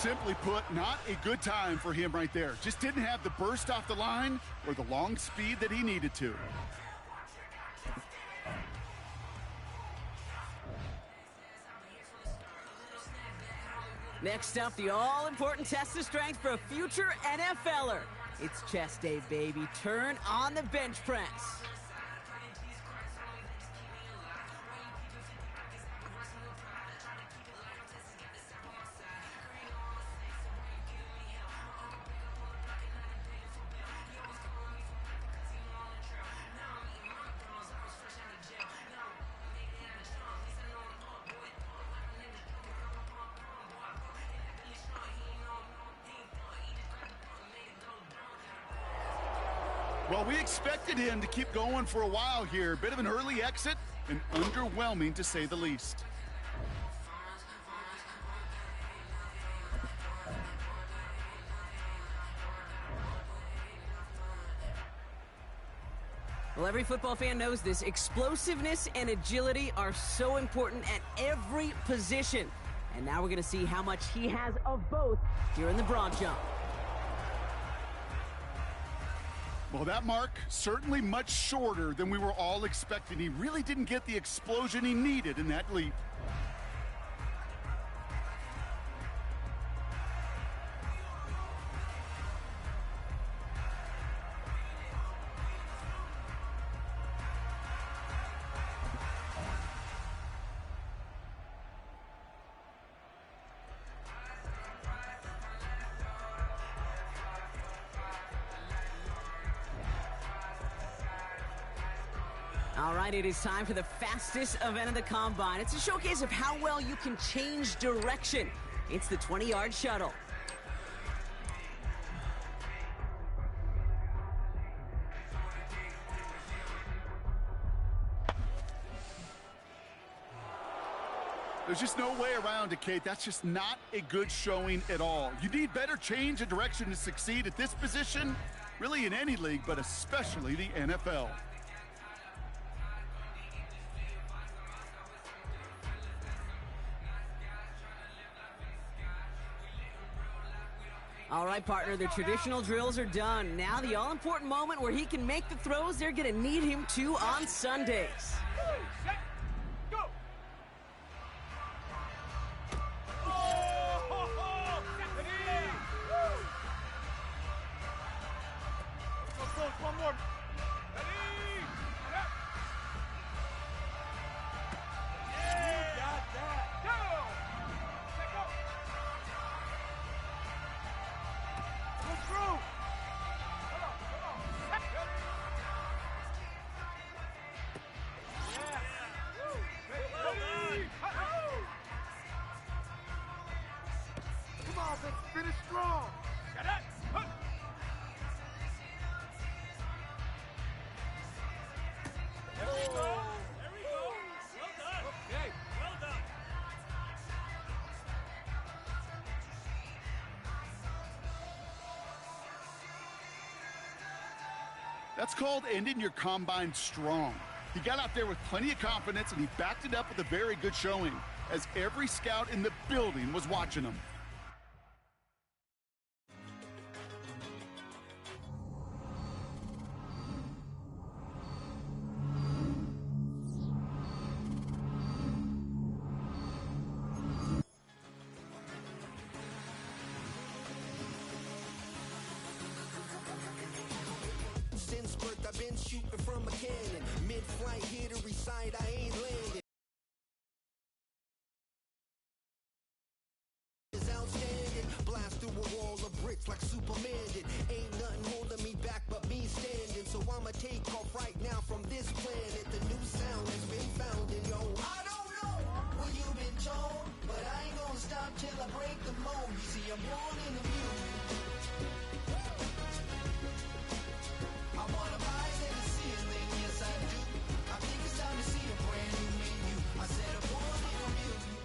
Simply put, not a good time for him right there. Just didn't have the burst off the line or the long speed that he needed to. Next up, the all-important test of strength for a future NFLer. It's chest day, baby. Turn on the bench press. Well, we expected him to keep going for a while here. Bit of an early exit and underwhelming to say the least. Well, every football fan knows this. Explosiveness and agility are so important at every position. And now we're going to see how much he has of both here in the broad jump. Well, that mark certainly much shorter than we were all expecting. He really didn't get the explosion he needed in that leap. All right, it is time for the fastest event of the Combine. It's a showcase of how well you can change direction. It's the 20-yard shuttle. There's just no way around it, Kate. That's just not a good showing at all. You need better change of direction to succeed at this position, really in any league, but especially the NFL. All right, partner, the traditional drills are done. Now the all-important moment where he can make the throws they're going to need him to on Sundays. Set, go! One more. Ready? Yeah! You got that. Go! Let go! Go through! Come on. Yeah! Well done! Come on, let's finish strong! Got it! There we go! There we go! Well done! Okay! Well done! That's called ending your combine strong. He got out there with plenty of confidence, and he backed it up with a very good showing, as every scout in the building was watching him. Since birth, I've been shooting from a cannon. Mid-flight, here to recite, I ain't landed. It's outstanding. Blast through a wall of bricks like Superman did. Ain't nothing holding me back but me standing. So I'ma take off right now from this planet. The new sound has been found in yo. I don't know what you've been told, but I ain't gonna stop till I break the mold. You see, I'm born in the music. I wanna rise in the ceiling, yes I do. I think it's time to see a brand new menu. I said I'm born in the music.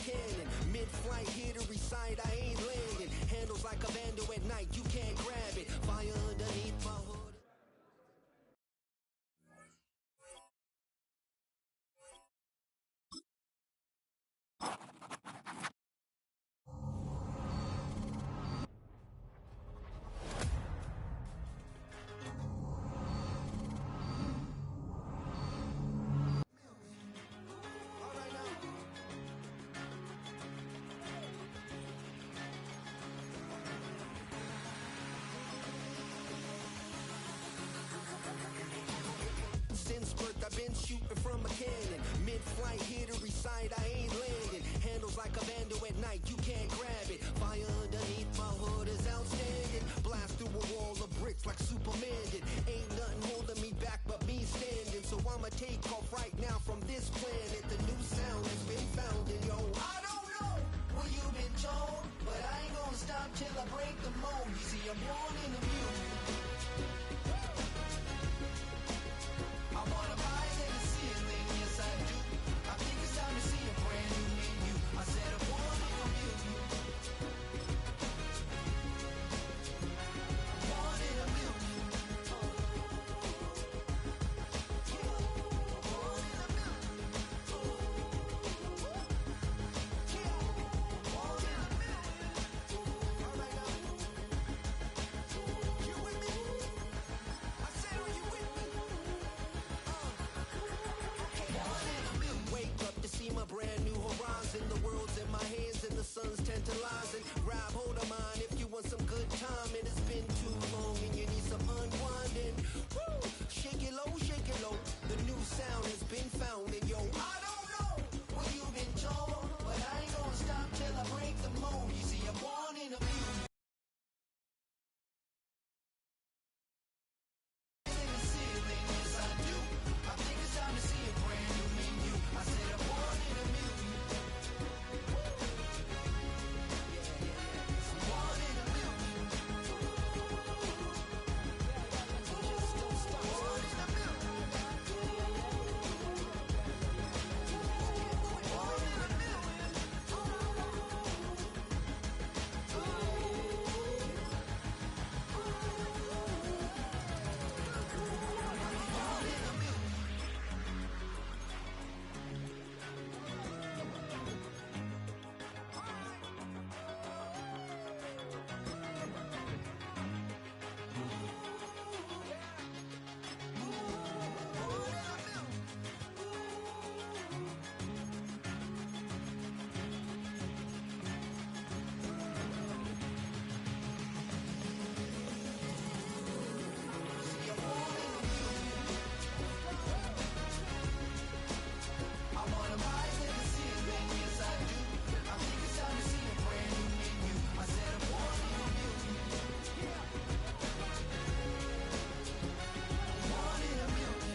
cannon. Mid-flight, here to recite, I ain't landing. Handles like a vandal at night, you can't grab it. Fire underneath my hood. Since birth, I've been shooting from a cannon. Mid-flight, here to recite, I ain't landing. Handles like a vandal at night, you can't grab it. Fire underneath my hood is outstanding. Blast through a wall of bricks like Superman did. Ain't nothing holding me back but me standing. So I'ma take off right now from this planet. The new sound has been found in yo. I don't know what you've been told, but I ain't gonna stop till I break the mold. You see, I'm born in the music. I wanna rise in the ceiling, yes I do. I think it's time to see a brand new menu. I said I wanna commute. One in a million. One in a million. One in a million. All right now. You with me? I said, are you with me? Wake up to see my brand new horizon. The world's in my hands and the sun's tantalizing. Grab hold of mine if you want some good time. And it's been too long and you need some unwinding. Woo! Shake it low, shake it low. The new sound has been found and yo, I don't know what you've been told, but I ain't gonna stop till I break the mold. You see, I'm born in a music. In the ceiling, yes I do. I think it's time to see a brand new menu. I said I'm born in a million. Born in a million. Just don't stop. Born in a million. Born in a million. Born in a million. I wanna rise in the ceiling, yes I do. I think it's time to see a brand new menu. I said I'm born in a million. Born in a million.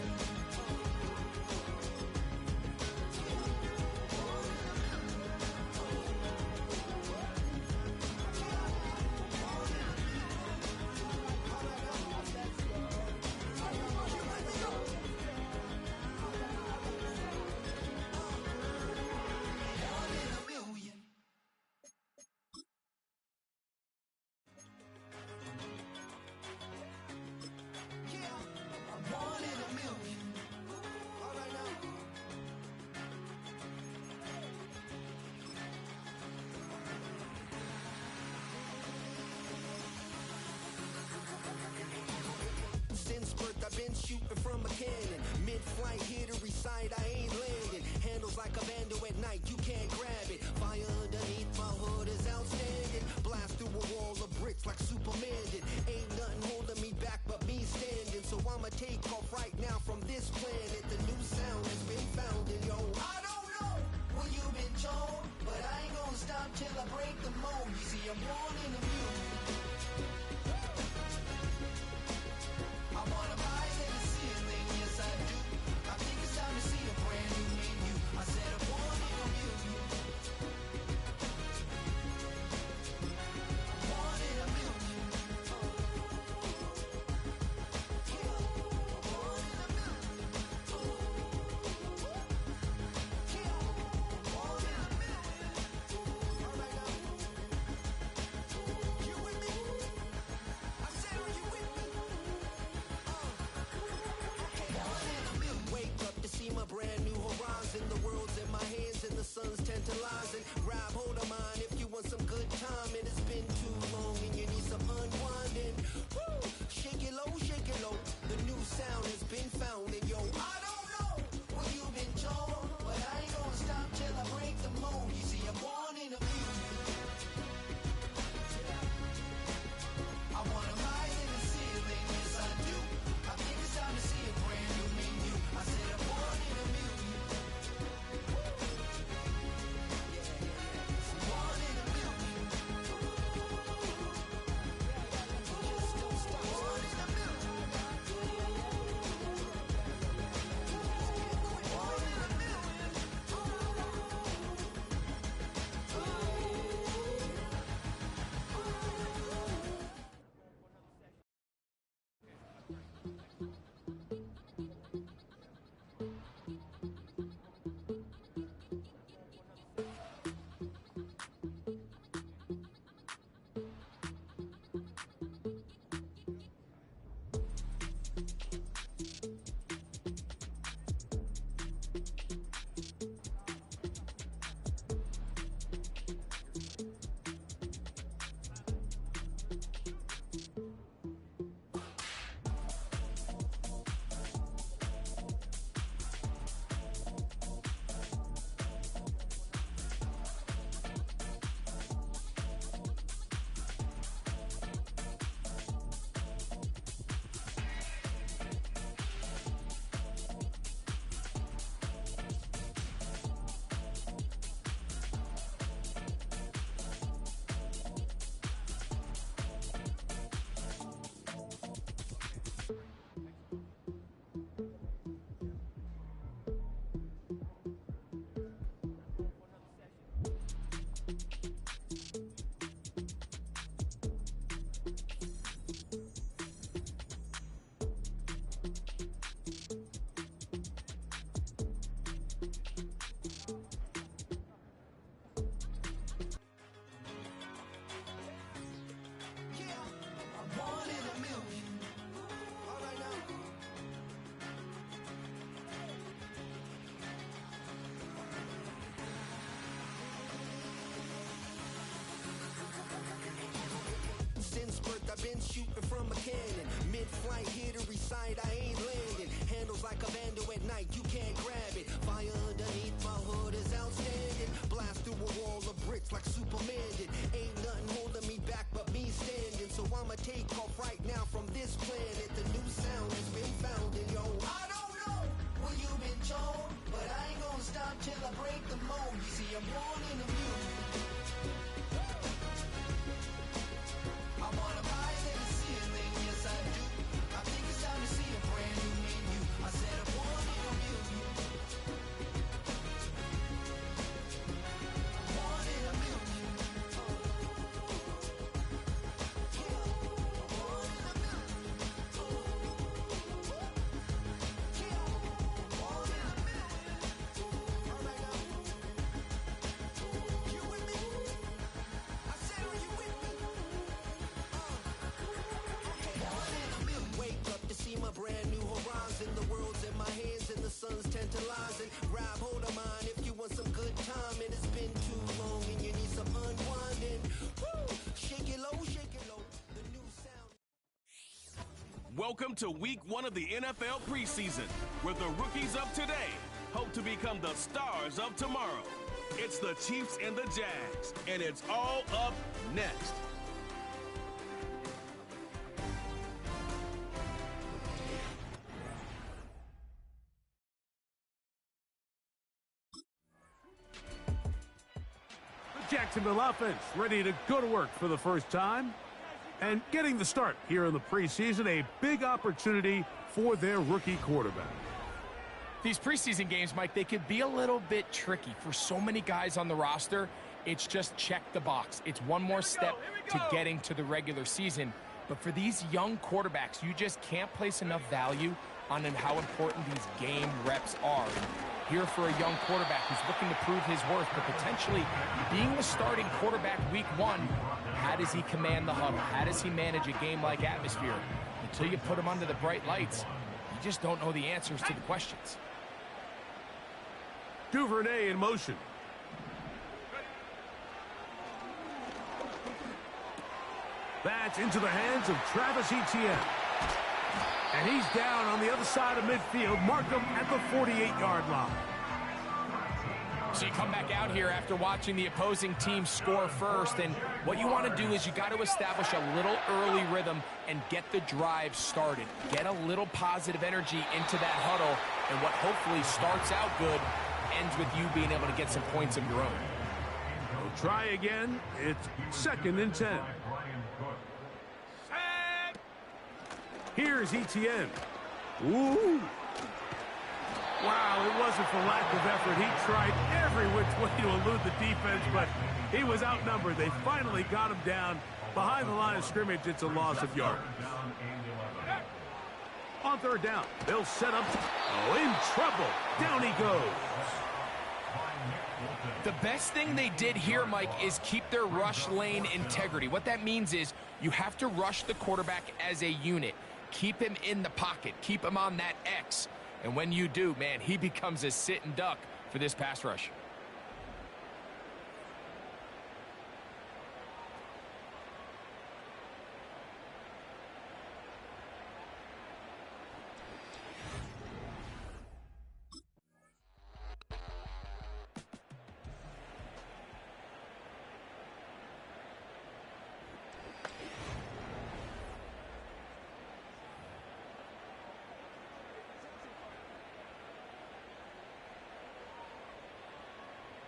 Born in a million. Yeah, I'm born in a million. All right now. Since birth, I've been shooting from a cannon. Mid-flight, here to recite, I ain't landing. Handles like a vandal at night, you can't grab it. Fire underneath my hood is outstanding. Blast through a wall of bricks like Superman did. Ain't nothing holding me back but me standing. So I'ma take off right now from this planet. The new sound has been found and yo, I don't know what you've been told, but I ain't gonna stop till I break the mold. You see, I'm born in a million. I wanna rise in the ceiling, yes I do. I think it's time to see a brand new menu. I said I'm born in a million. Welcome to week 1 of the NFL preseason, where the rookies of today hope to become the stars of tomorrow. It's the Chiefs and the Jags, and it's all up next. The Jacksonville offense ready to go to work for the first time. And getting the start here in the preseason, a big opportunity for their rookie quarterback. These preseason games, Mike, they could be a little bit tricky for so many guys on the roster. It's just check the box. It's one more step to getting to the regular season. But for these young quarterbacks, you just can't place enough value on how important these game reps are. Here for a young quarterback who's looking to prove his worth, but potentially being the starting quarterback week 1, how does he command the huddle? How does he manage a game-like atmosphere? Until you put him under the bright lights, you just don't know the answers to the questions. Duvernay in motion. That's into the hands of Travis Etienne. And he's down on the other side of midfield. Mark him at the 48-yard line. So you come back out here after watching the opposing team score first, and what you want to do is you got to establish a little early rhythm and get the drive started. Get a little positive energy into that huddle, and what hopefully starts out good ends with you being able to get some points of your own. We'll try again. It's 2nd and 10. Here's Etienne. Ooh. Wow, it wasn't for lack of effort. He tried every which way to elude the defense, but he was outnumbered. They finally got him down behind the line of scrimmage. It's a loss of yards. On 3rd down, they'll set up. Oh, in trouble. Down he goes. The best thing they did here, Mike, is keep their rush lane integrity. What that means is you have to rush the quarterback as a unit. Keep him in the pocket. Keep him on that X. And when you do, man, he becomes a sit and duck for this pass rush.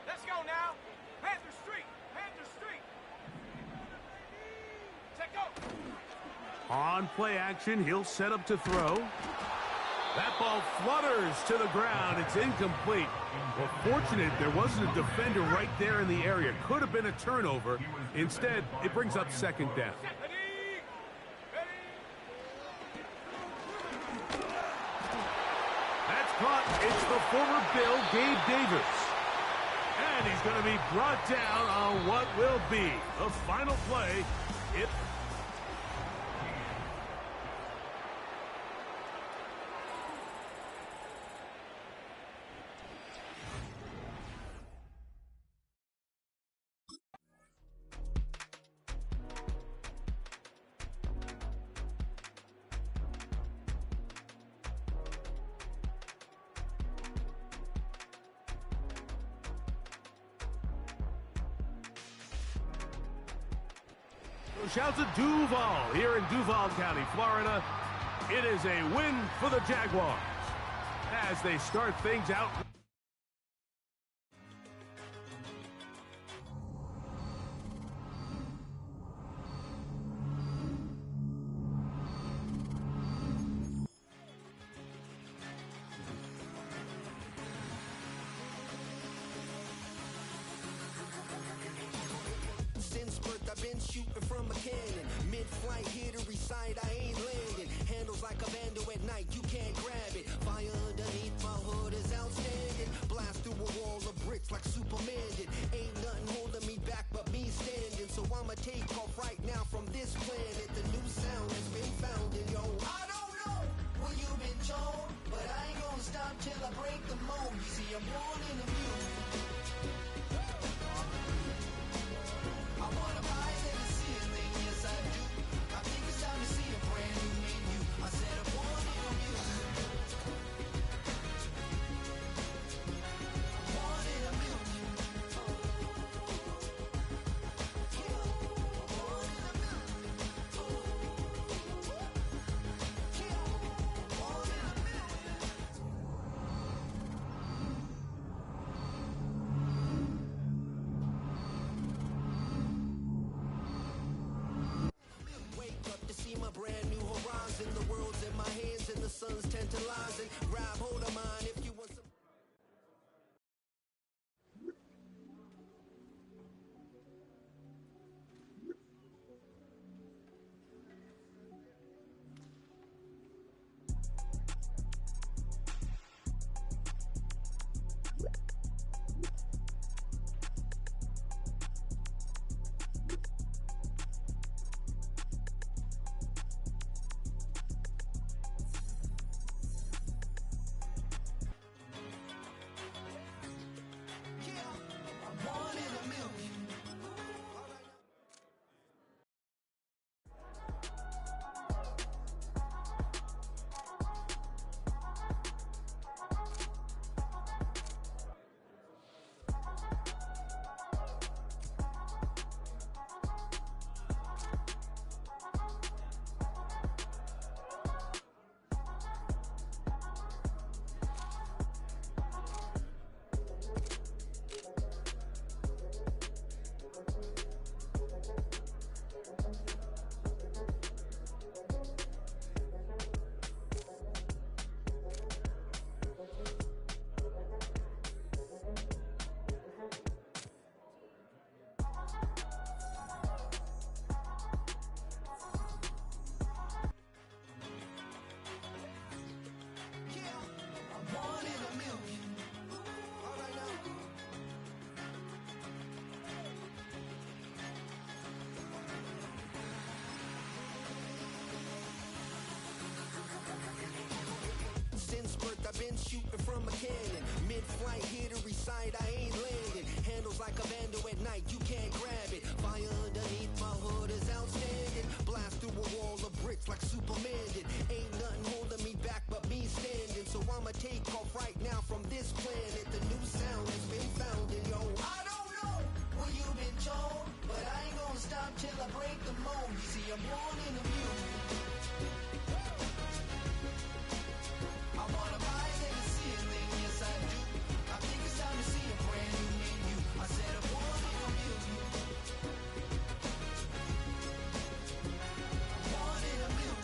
Let's go now. Panther Street. Panther Street. Check go. On play action, he'll set up to throw. That ball flutters to the ground. It's incomplete. Well, fortunate there wasn't a defender right there in the area. Could have been a turnover. Instead, it brings up 2nd down. That's caught. It's the former Bill, Gabe Davis. And he's going to be brought down on what will be the final play. Shout to Duval here in Duval County, Florida. It is a win for the Jaguars as they start things out. Since birth, I've been shooting from a cannon. Mid-flight, here to recite, I ain't landing. Handles like a vandal at night, you can't grab it. Fire underneath my hood is outstanding. Blast through a wall of bricks like Superman did. Ain't nothing holding me back but me standing. So I'ma take off right now from this planet. The new sound has been found in yo. I don't know what you've been told, but I ain't gonna stop till I break the mold. You see, I'm born in the mule. I wanna rise in the ceiling, yes I do. I think it's time to see a brand new menu. I said Since birth, I've been shooting from a cannon. Mid-flight, here to recite, I ain't landing. Handles like a vandal at night, you can't grab it. Fire underneath my hood is outstanding. Blast through a wall of bricks like Superman did. Ain't nothing holding me back but me standing. So I'ma take off right now from this planet. The new sound has been found in yo. I don't know what you've been told, but I ain't gonna stop till I break the mold. You see, I'm born in the music. I wanna rise in the ceiling, yes I do. I think it's time to see a brand new menu. I said I'm born in the music. Born in the music.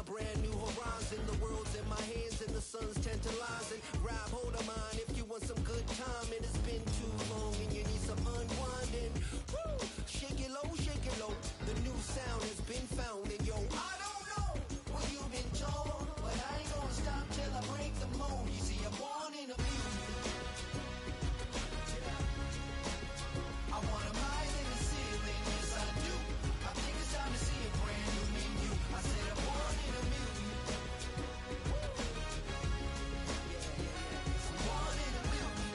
Brand new horizon, the world's in my hands and the sun's tantalizing. Grab hold of mine if you want some good time, and it's been too long and you need some unwinding. Woo! Shake it low, the new sound has been found, and yo, I don't know what you've been told, but I ain't gonna stop till I break the mold. You see, I'm born in the music. I wanna rise in the ceiling, yes I do. I think it's time to see a brand new menu. I said I'm born in the music. Born in the music.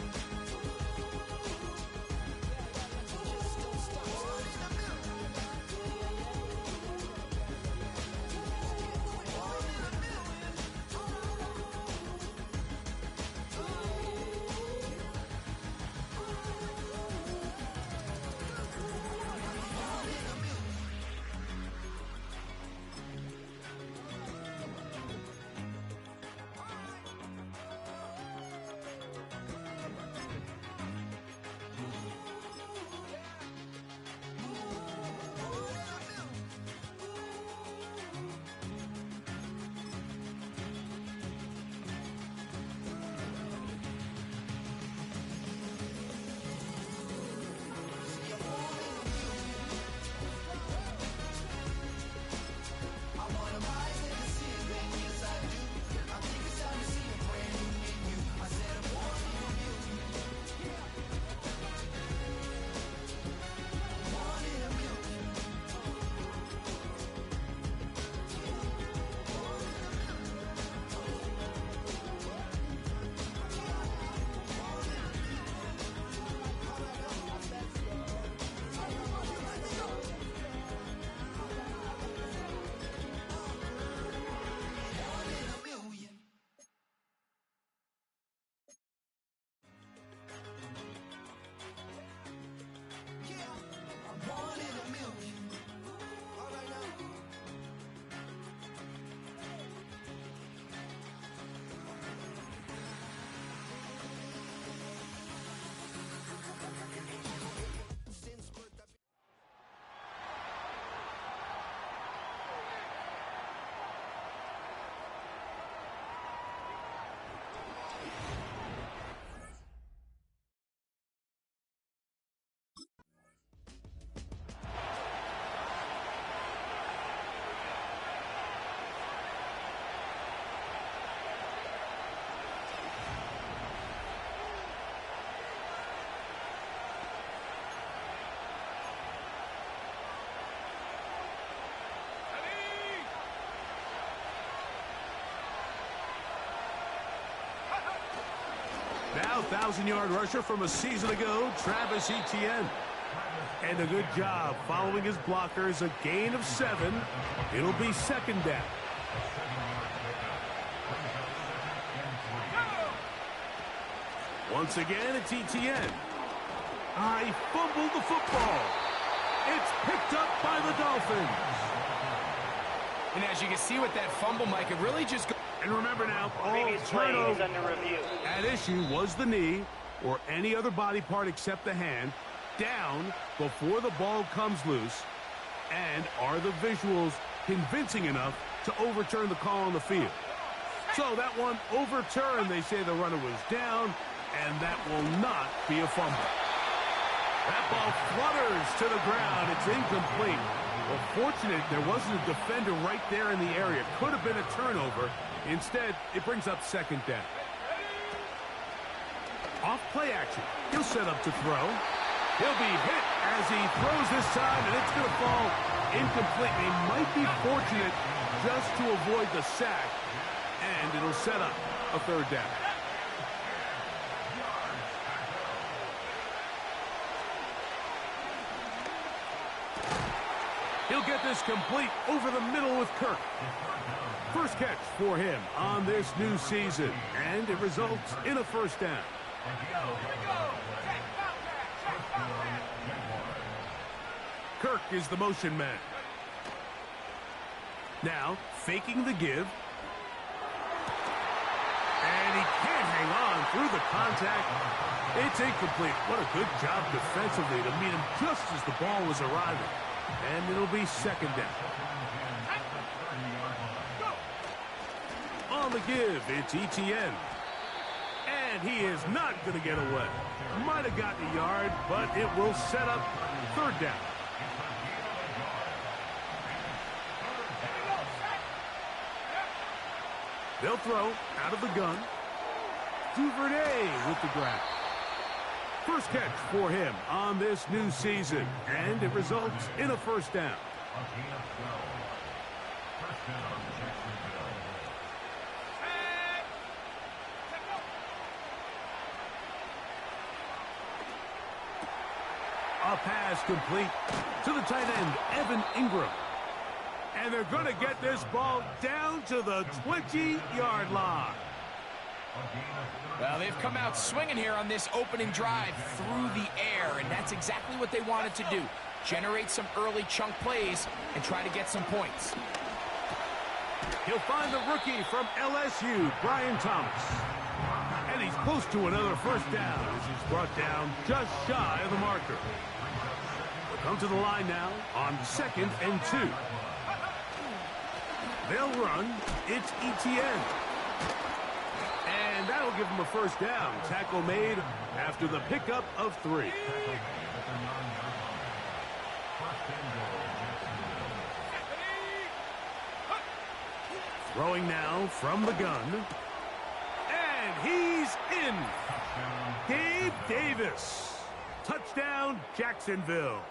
Just don't stop. Born in the music. Born in the Now 1,000-yard rusher from a season ago, Travis Etienne. And a good job following his blockers, a gain of 7. It'll be second down. Once again, it's Etienne. He fumbled the football. It's picked up by the Dolphins. And as you can see with that fumble, Mike, it really just... And remember now, all turnover at issue was the knee or any other body part except the hand down before the ball comes loose. And are the visuals convincing enough to overturn the call on the field? So that one overturned. They say the runner was down, and that will not be a fumble. That ball flutters to the ground. It's incomplete. Well, fortunate there wasn't a defender right there in the area. Could have been a turnover. Instead, it brings up second down. Off play action. He'll set up to throw. He'll be hit as he throws this time, and it's going to fall incomplete. They might be fortunate just to avoid the sack, and it'll set up a third down. He'll get this complete over the middle with Kirk. First catch for him on this new season, and it results in a first down. Kirk is the motion man. Now, faking the give. And he can't hang on through the contact. It's incomplete. What a good job defensively to meet him just as the ball was arriving. And it'll be second down. On the give, it's ETN. And he is not going to get away. Might have gotten a yard, but it will set up third down. They'll throw out of the gun. Duvernay with the grab. First catch for him on this new season, and it results in a first down. A pass complete to the tight end, Evan Ingram. And they're going to get this ball down to the 20-yard line. Well, they've come out swinging here on this opening drive through the air, and that's exactly what they wanted to do. Generate some early chunk plays and try to get some points. He'll find the rookie from LSU, Brian Thomas. And he's close to another first down as he's brought down just shy of the marker. We'll come to the line now on 2nd and 2. They'll run. It's ETN. And that'll give him a first down. Tackle made after the pickup of 3. Throwing now from the gun. And he's in. Gabe Davis. Touchdown, Jacksonville.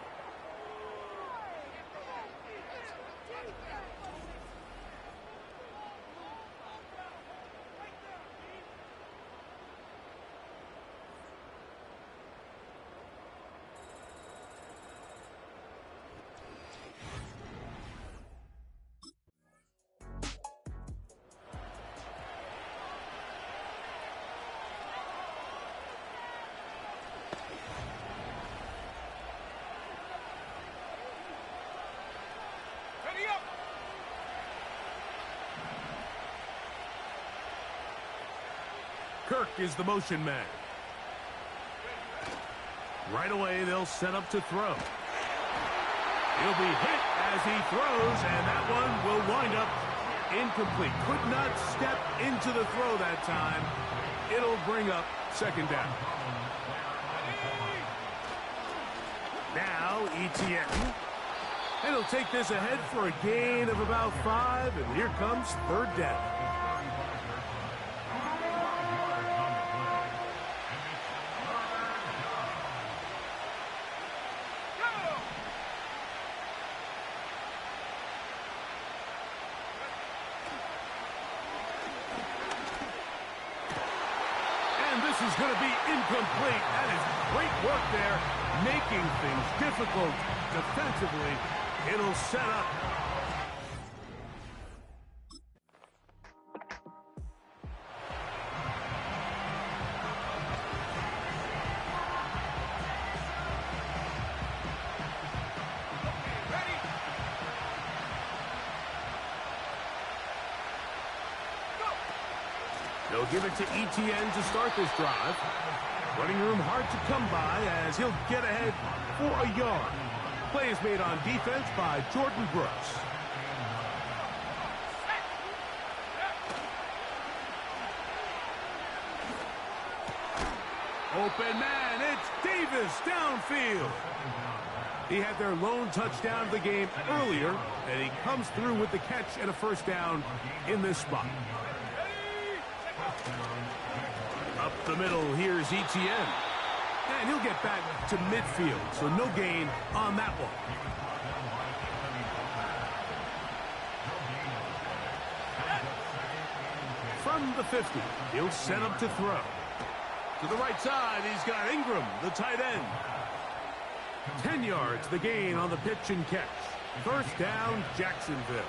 Kirk is the motion man. Right away, they'll set up to throw. He'll be hit as he throws, and that one will wind up incomplete. Could not step into the throw that time. It'll bring up second down. Now, ETN. And he'll take this ahead for a gain of about 5, and here comes third down. This is going to be incomplete. That is great work there, making things difficult defensively. It'll set up. They'll give it to ETN to start this drive. Running room hard to come by as he'll get ahead for a yard. Play is made on defense by Jordan Brooks. Open man, it's Davis downfield. He had their lone touchdown of the game earlier, and he comes through with the catch and a first down in this spot. Up the middle, here's Etienne. And he'll get back to midfield, so no gain on that one. From the 50, he'll set up to throw. To the right side, he's got Ingram, the tight end. 10 yards, the gain on the pitch and catch. First down, Jacksonville.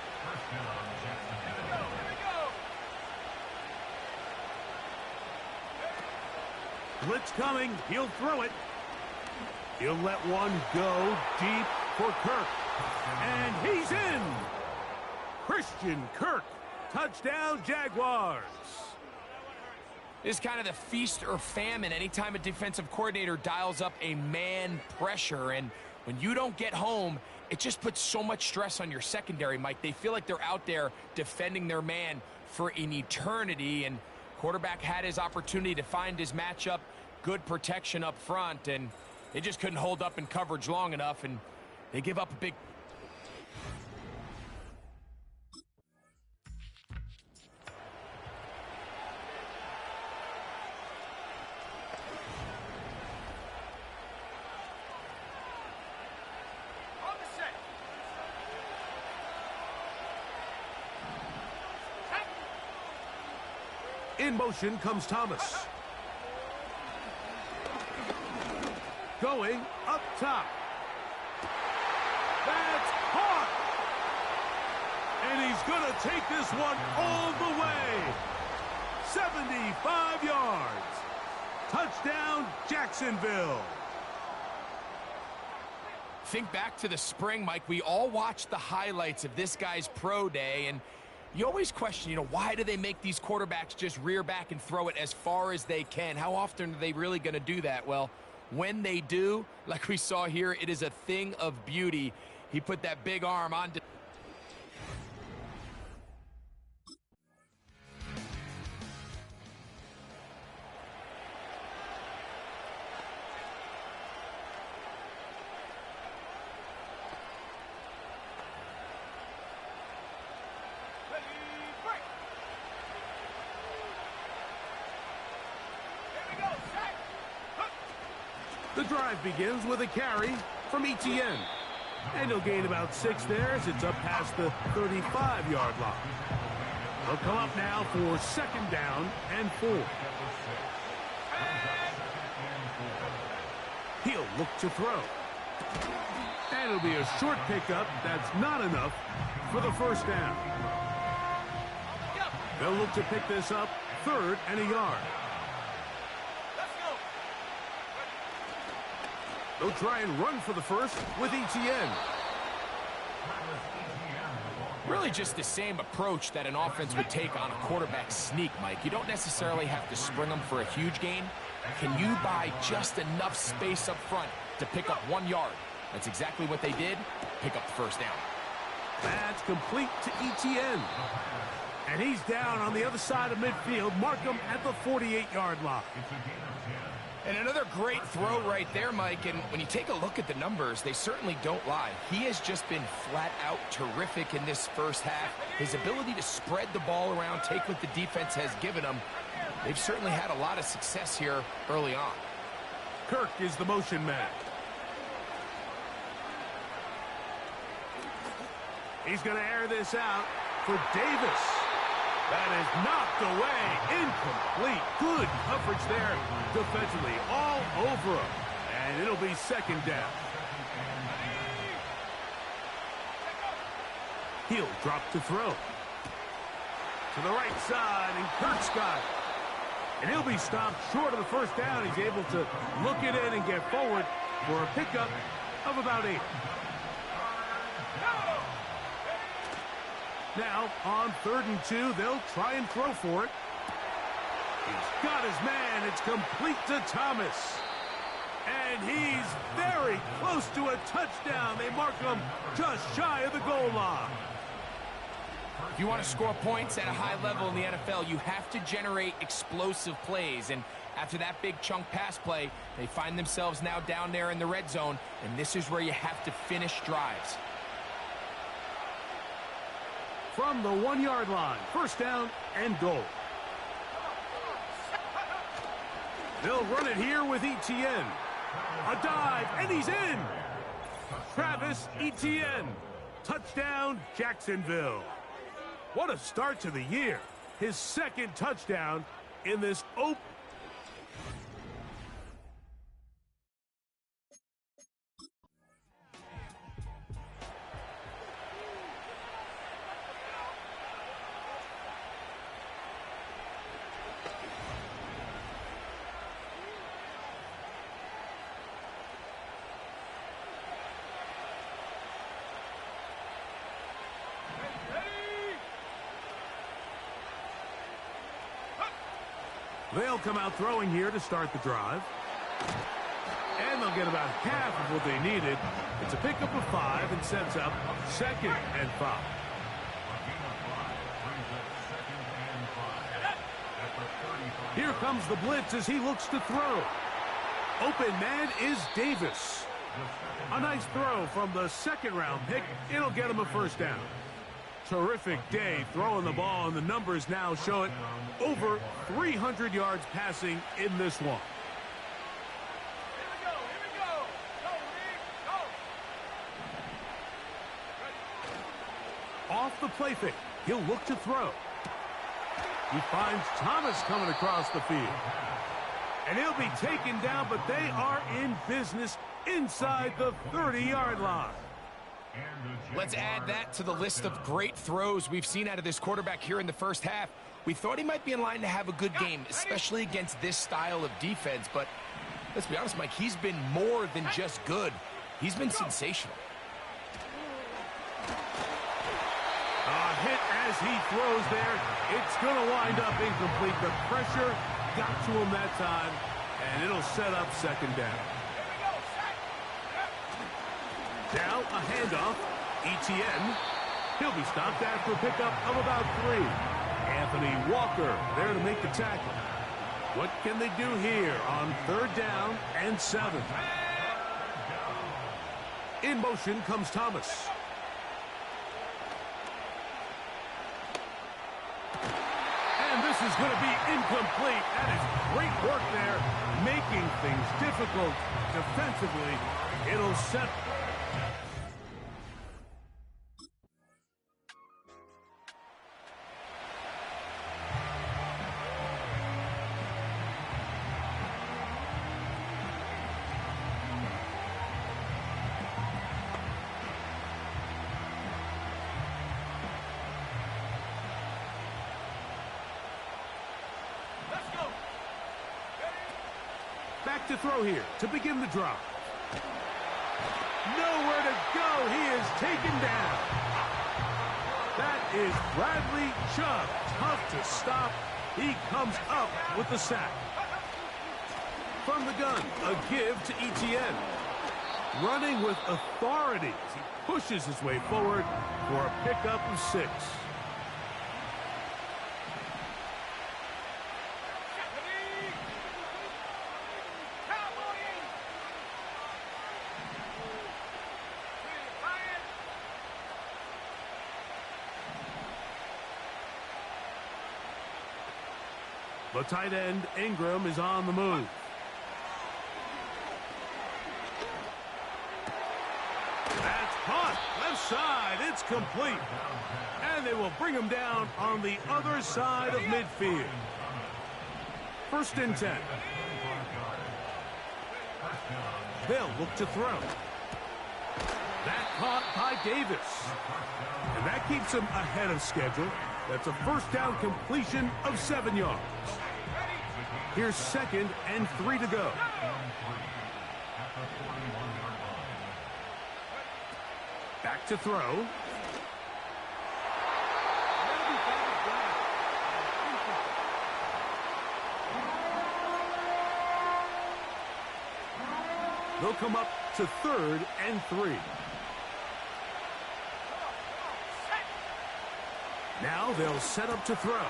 Blitz coming, he'll throw it. He'll let one go deep for Kirk. And he's in! Christian Kirk, touchdown Jaguars. This is kind of the feast or famine anytime a defensive coordinator dials up a man pressure. And when you don't get home, it just puts so much stress on your secondary, Mike. They feel like they're out there defending their man for an eternity. And quarterback had his opportunity to find his matchup, good protection up front, and they just couldn't hold up in coverage long enough, and they give up a big... In motion comes Thomas. Going up top. That's caught. And he's going to take this one all the way. 75 yards. Touchdown, Jacksonville. Think back to the spring, Mike. We all watched the highlights of this guy's pro day, and you always question, why do they make these quarterbacks just rear back and throw it as far as they can? How often are they really going to do that? Well, when they do, like we saw here, it is a thing of beauty. He put that big arm on. The drive begins with a carry from Etienne. And he'll gain about 6 there as it's up past the 35-yard line. They'll come up now for second down and 4. He'll look to throw. And it'll be a short pickup. That's not enough for the first down. They'll look to pick this up 3rd and a yard. They'll try and run for the first with Etienne. Really just the same approach that an offense would take on a quarterback sneak, Mike. You don't necessarily have to spring them for a huge gain. Can you buy just enough space up front to pick up 1 yard? That's exactly what they did. Pick up the first down. That's complete to Etienne. And he's down on the other side of midfield. Mark him at the 48-yard line. And another great throw right there, Mike. And when you take a look at the numbers, they certainly don't lie. He has just been flat out terrific in this first half. His ability to spread the ball around, take what the defense has given him. They've certainly had a lot of success here early on. Kirk is the motion man. He's going to air this out for Davis. That is knocked away, incomplete. Good coverage there defensively, all over him. And it'll be second down. He'll drop to throw. To the right side, and Kirk's got it. And he'll be stopped short of the first down. He's able to look it in and get forward for a pickup of about 8. Now, on 3rd and 2, they'll try and throw for it. He's got his man. It's complete to Thomas. And he's very close to a touchdown. They mark him just shy of the goal line. If you want to score points at a high level in the NFL, you have to generate explosive plays. And After that big chunk pass play, they find themselves now down there in the red zone, and this is where you have to finish drives. From the 1-yard line, first down and goal. They'll run it here with Etienne. A dive, and he's in. Travis Etienne. Touchdown, Jacksonville. What a start to the year. His second touchdown in this open. They'll come out throwing here to start the drive. And they'll get about half of what they needed. It's a pickup of 5 and sets up 2nd and 5. Here comes the blitz as he looks to throw. Open man is Davis. A nice throw from the 2nd-round pick. It'll get him a first down. Terrific day throwing the ball, and the numbers now show it. Over 300 yards passing in this one. Here we go. Go, Reed, go. Off the play fake, he'll look to throw. He finds Thomas coming across the field. And he'll be taken down, but they are in business inside the 30-yard line. Let's add that to the list of great throws we've seen out of this quarterback here in the first half. We thought he might be in line to have a good game, especially against this style of defense. But let's be honest, Mike, he's been more than just good. He's been sensational. A hit as he throws there. It's going to wind up incomplete. The pressure got to him that time, and it'll set up 2nd down. Now a handoff. Etienne. He'll be stopped after a pickup of about 3. Anthony Walker there to make the tackle. What can they do here on 3rd down and 7? In motion comes Thomas. And this is going to be incomplete. That is great work there, making things difficult defensively. It'll set. Back to throw here to begin the drive. Nowhere to go. He is taken down. That is Bradley Chubb. Tough to stop. He comes up with the sack. From the gun, a give to Etienne. Running with authority as he pushes his way forward for a pickup of 6. The tight end, Ingram, is on the move. That's caught. Left side. It's complete. And they will bring him down on the other side of midfield. 1st and 10. They'll look to throw. That caught by Davis. And that keeps him ahead of schedule. That's a 1st down completion of 7 yards. Here's 2nd and 3 to go. Back to throw. They'll come up to 3rd and 3. Now they'll set up to throw.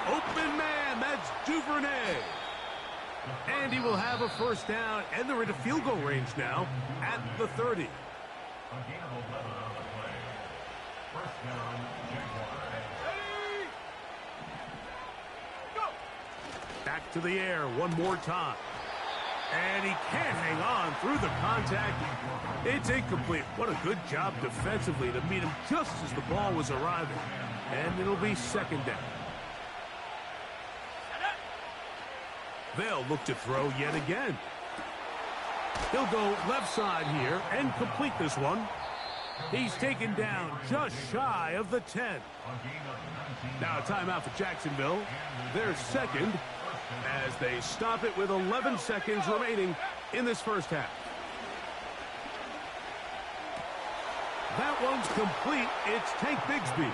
Open man, that's Duvernay. And he will have a first down, and they're into field goal range now at the 30. A gain of 11 on the play. First down, Jaguars. Ready? Go! Back to the air one more time. And he can't hang on through the contact. It's incomplete. What a good job defensively to meet him just as the ball was arriving. And it'll be second down. They'll look to throw yet again. He'll go left side here and complete this one. He's taken down just shy of the 10. Now a timeout for Jacksonville. Their second, as they stop it with 11 seconds remaining in this first half. That one's complete. It's Tank Bigsby.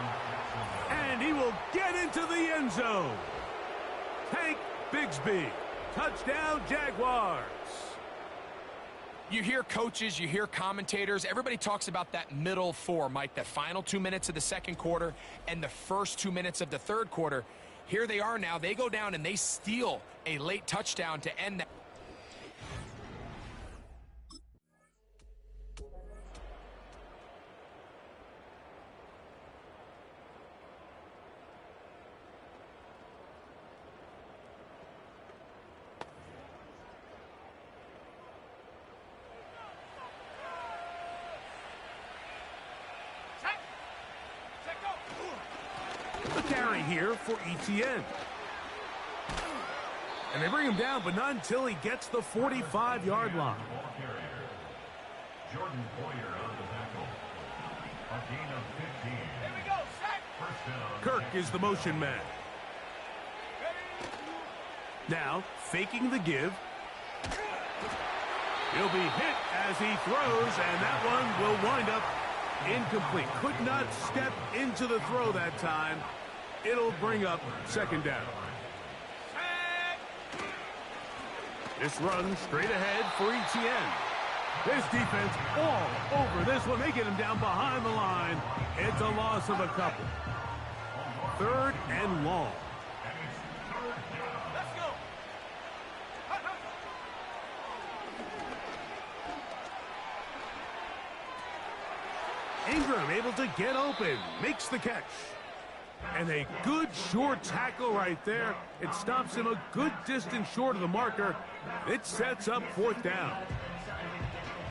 And he will get into the end zone. Tank Bigsby. Touchdown, Jaguars. You hear coaches, you hear commentators, everybody talks about that middle four, Mike, the final 2 minutes of the second quarter and the first 2 minutes of the third quarter. Here they are now. They go down and they steal a late touchdown to end that. Carry here for ETN. And they bring him down, but not until he gets the 45-yard line. Jordan Boyer on the tackle. A gain of 15. Here we go, sack. First down. Kirk is the motion man. Now, faking the give. He'll be hit as he throws, and that one will wind up incomplete. Could not step into the throw that time. It'll bring up second down. This run straight ahead for ETN. This defense all over this one. They get him down behind the line. It's a loss of a couple. Third and long. Let's go. Ingram able to get open. Makes the catch. And a good short tackle right there. It stops him a good distance short of the marker. It sets up fourth down.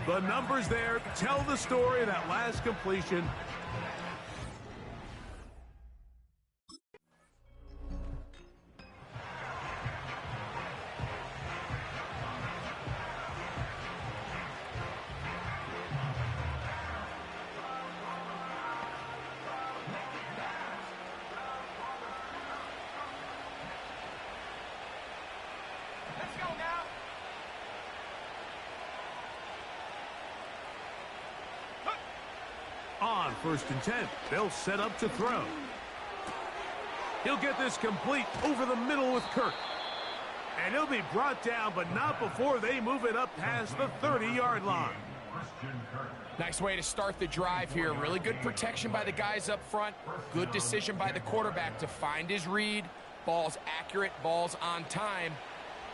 The numbers there tell the story of that last completion. On first and 10, they'll set up to throw. He'll get this complete over the middle with Kirk. And he'll be brought down, but not before they move it up past the 30-yard line. Nice way to start the drive here. Really good protection by the guys up front. Good decision by the quarterback to find his read. Ball's accurate, ball's on time.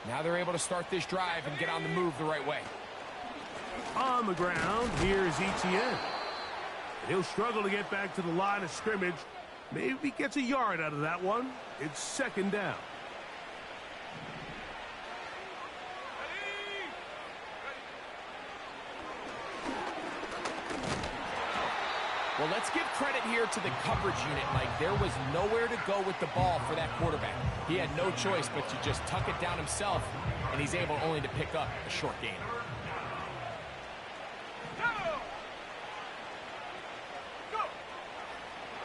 Now they're able to start this drive and get on the move the right way. On the ground, here's ETN. He'll struggle to get back to the line of scrimmage. Maybe gets a yard out of that one. It's second down. Well, let's give credit here to the coverage unit, Mike. There was nowhere to go with the ball for that quarterback. He had no choice but to just tuck it down himself, and he's able only to pick up a short gain.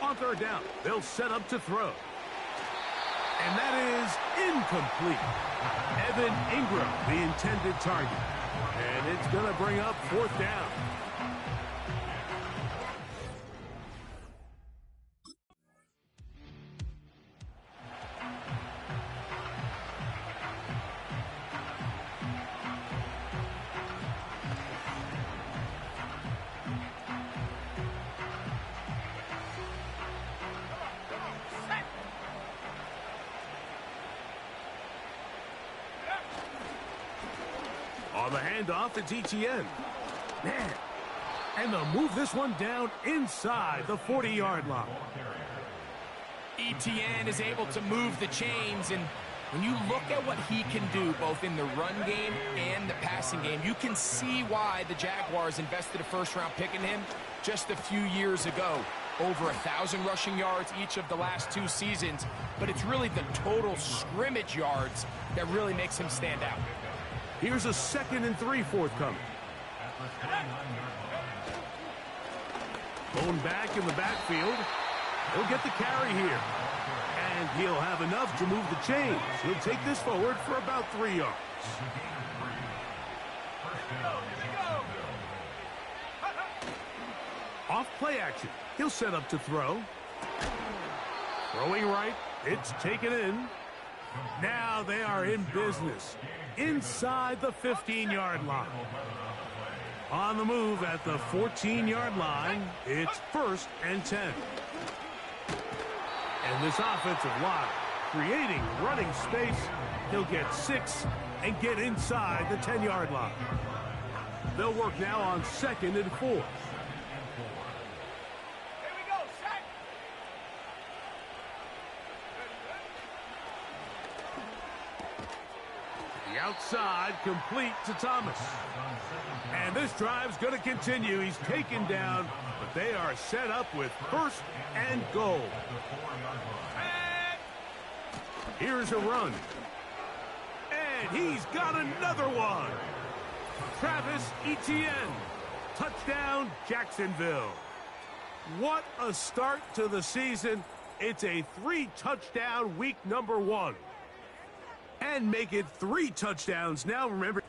On third down, they'll set up to throw. And that is incomplete. Evan Ingram, the intended target. And it's going to bring up fourth down. On the handoff, it's ETN. Man, and they'll move this one down inside the 40-yard line. ETN is able to move the chains, and when you look at what he can do both in the run game and the passing game, you can see why the Jaguars invested a first-round pick in him just a few years ago. Over 1,000 rushing yards each of the last 2 seasons, but it's really the total scrimmage yards that really makes him stand out. Here's a 2nd and 3 forthcoming. Going back in the backfield. He'll get the carry here. And he'll have enough to move the chains. He'll take this forward for about 3 yards. Off play action. He'll set up to throw. Throwing right. It's taken in. Now they are in business. Inside the 15-yard line. On the move at the 14-yard line, it's 1st and 10. And this offensive line creating running space. He'll get 6 and get inside the 10-yard line. They'll work now on 2nd and 4. The outside complete to Thomas. And this drive's going to continue. He's taken down, but they are set up with 1st and goal. Here's a run. And he's got another one. Travis Etienne. Touchdown, Jacksonville. What a start to the season. It's a 3-touchdown week number 1. And make it 3 touchdowns now, remember.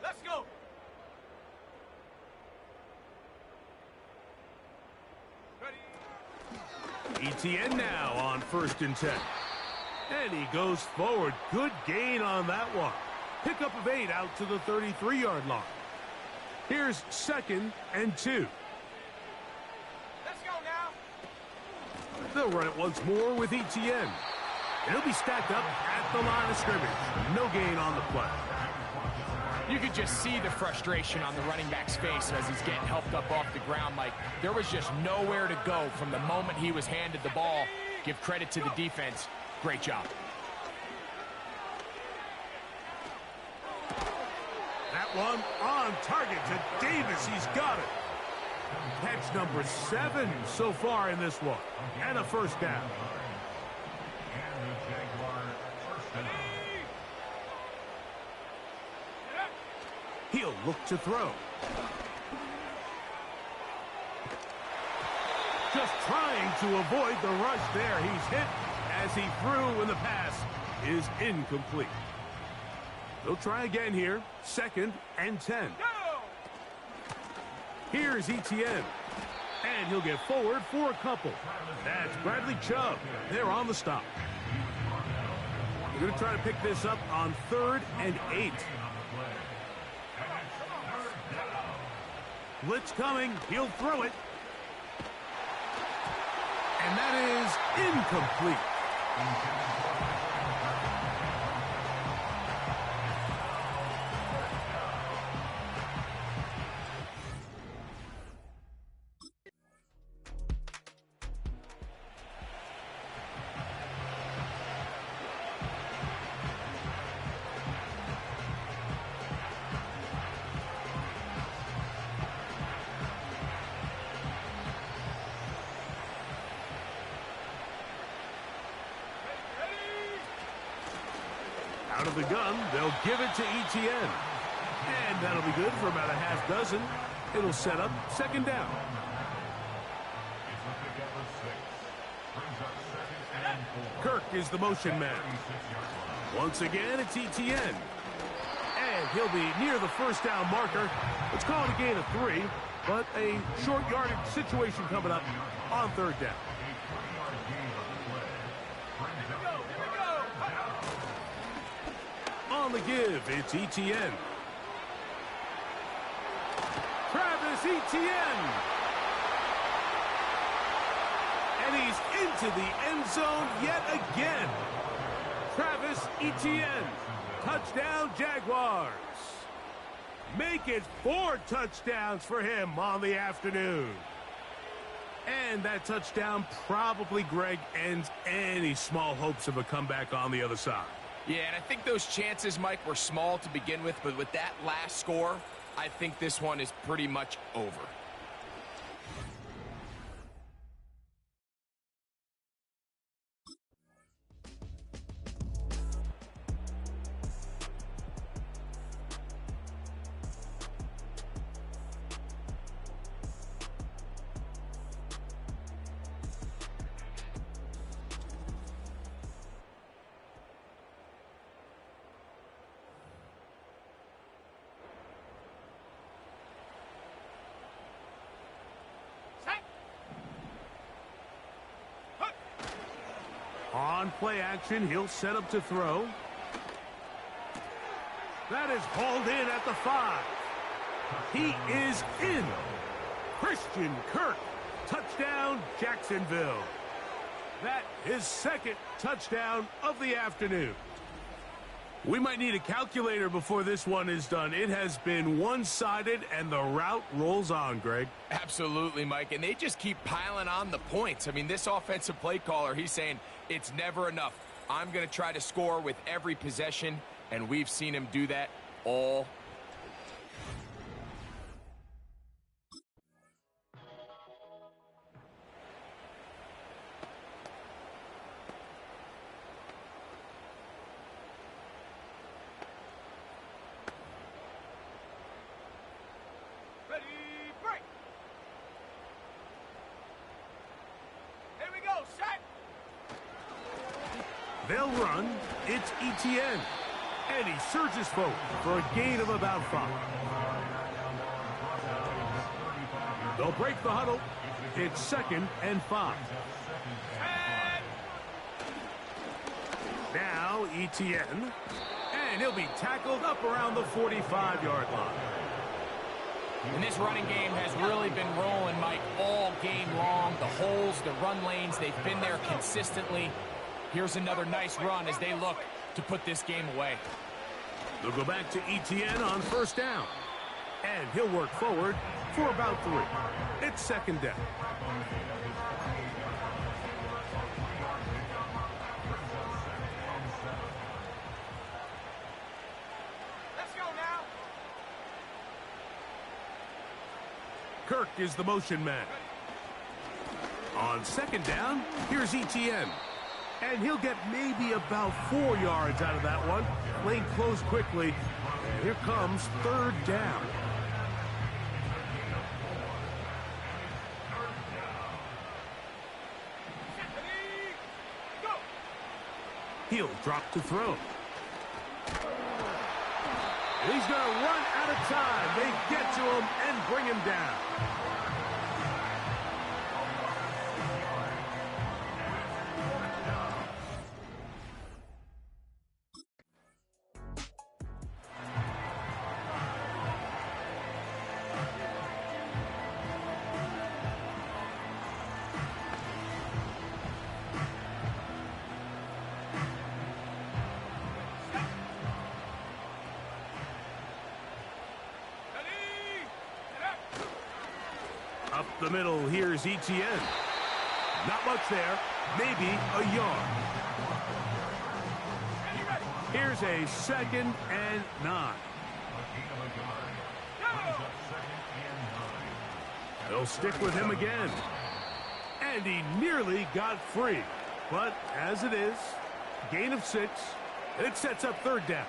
Let's go. ETN now on 1st and 10. And he goes forward. Good gain on that one. Pickup of 8 out to the 33-yard line. Here's 2nd and 2. Let's go now. They'll run it once more with ETN. And he'll be stacked up at the line of scrimmage. No gain on the play. You could just see the frustration on the running back's face as he's getting helped up off the ground. Like, there was just nowhere to go from the moment he was handed the ball. Give credit to the defense. Great job. That one on target to Davis. He's got it. Catch number 7 so far in this one. And a 1st down. He'll look to throw. Just trying to avoid the rush there. He's hit as he threw when the pass is incomplete. They'll try again here. 2nd and 10. Here's ETN. And he'll get forward for a couple. That's Bradley Chubb. They're on the stop. They're going to try to pick this up on 3rd and 8. Blitz coming. He'll throw it. And that is incomplete. Out of the gun, they'll give it to ETN. And that'll be good for about a half dozen. It'll set up 2nd down. Kirk is the motion man. Once again, it's ETN. And he'll be near the 1st down marker. Let's call it a gain of 3, but a short yardage situation coming up on 3rd down. on the give. It's Etienne. Travis Etienne. And he's into the end zone yet again. Travis Etienne. Touchdown, Jaguars. Make it 4 touchdowns for him on the afternoon. And that touchdown probably, Greg, ends any small hopes of a comeback on the other side. Yeah, and I think those chances, Mike, were small to begin with, but with that last score, I think this one is pretty much over. On play action, he'll set up to throw. That is hauled in at the 5. He is in. Christian Kirk. Touchdown, Jacksonville. That is second touchdown of the afternoon. We might need a calculator before this one is done. It has been one-sided, and the route rolls on, Greg. Absolutely, Mike, and they just keep piling on the points. I mean, this offensive play caller, he's saying it's never enough. I'm going to try to score with every possession, and we've seen him do that all. They'll run. It's Etienne. And he surges forward for a gain of about 5. They'll break the huddle. It's 2nd and 5. Now Etienne. And he'll be tackled up around the 45-yard line. And this running game has really been rolling, Mike, all game long. The holes, the run lanes, they've been there consistently. Here's another nice run as they look to put this game away. They'll go back to Etienne on 1st down. And he'll work forward for about 3. It's 2nd down. Let's go now. Kirk is the motion man. On 2nd down, here's Etienne. And he'll get maybe about 4 yards out of that one. Lane closed quickly. And here comes 3rd down. He'll drop to throw. And he's going to run out of time. They get to him and bring him down. Up the middle, here's Etienne. Not much there, maybe a yard. Here's a 2nd and 9. They'll stick with him again. And he nearly got free. But as it is, gain of 6, and it sets up 3rd down.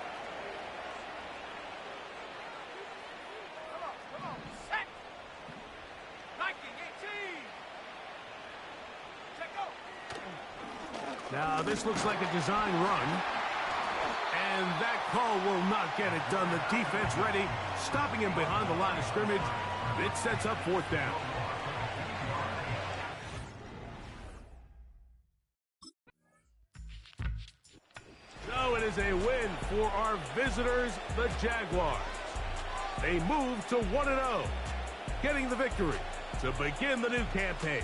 Now, this looks like a design run. And that call will not get it done. The defense ready, stopping him behind the line of scrimmage. It sets up 4th down. So it is a win for our visitors, the Jaguars. They move to 1-0, getting the victory to begin the new campaign.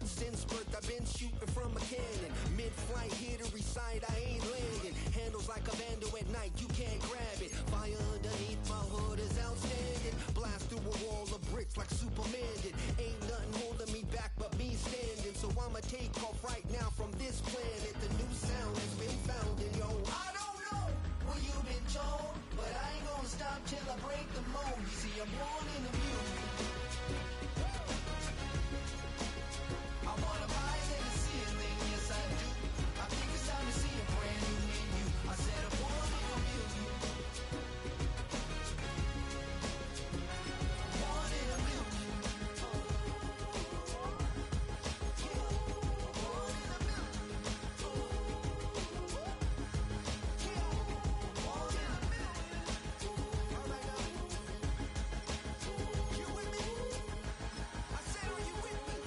Since birth I've been shooting from a cannon. Mid-flight here to recite, I ain't landing. Handles like a vandal at night, you can't grab it. Fire underneath my hood is outstanding. Blast through a wall of bricks like Superman did. Ain't nothing holding me back but me standing. So I'ma take off right now from this planet. The new sound has been found and yo, I don't know what you've been told, but I ain't gonna stop till I break the mold. You see, I'm born in the music. I wanna rise in the ceiling, yes I do. I think it's time to see a brand new menu. I said I'm born in a million. Born in a million. Born in a million. Born in a million. All right now. You with me? I said, are you with me?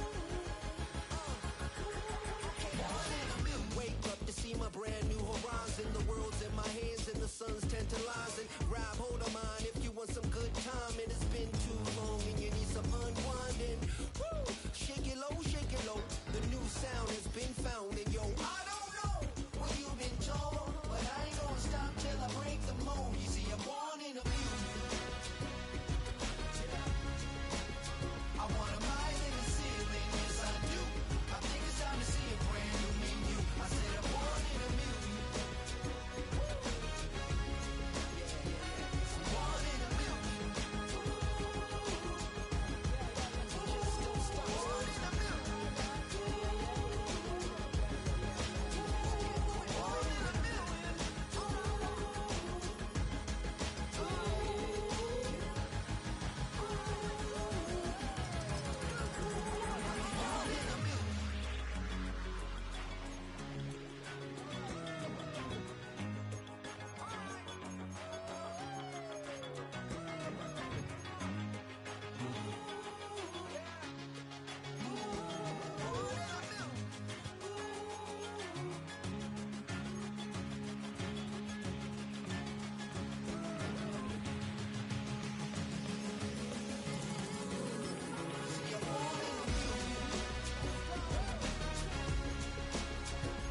Wake up to see my brand new horizon. The world's in my hands and the sun's tantalizing. Grab hold of mine if you want some good time. And it's been too long and you need some unwinding. Woo! Shake it low, shake it low. The new sound has been found and yo, I don't know what you've been told, but I ain't gonna stop till I break the mold. You see, I'm born in a million. I wanna rise in the ceiling, yes I do. I think it's time to see a brand new menu. I said I'm born in a million. Born in a million. Born in a million. Born in a million. Born in a million.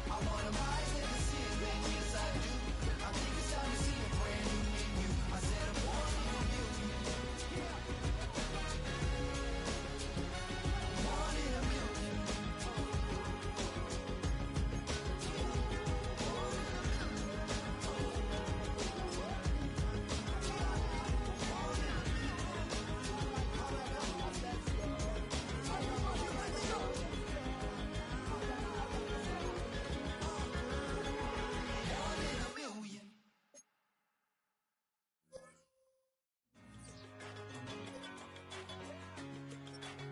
I wanna rise in the ceiling, yes I do. I think it's time to see a brand new menu. I said I'm born in a million. Born in a million. Born in a million.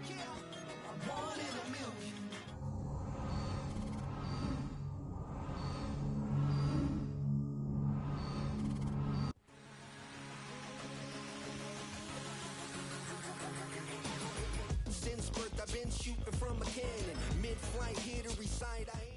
Yeah, I'm born in a million. Since birth I've been shooting from a cannon. Mid-flight here to recite, I ain't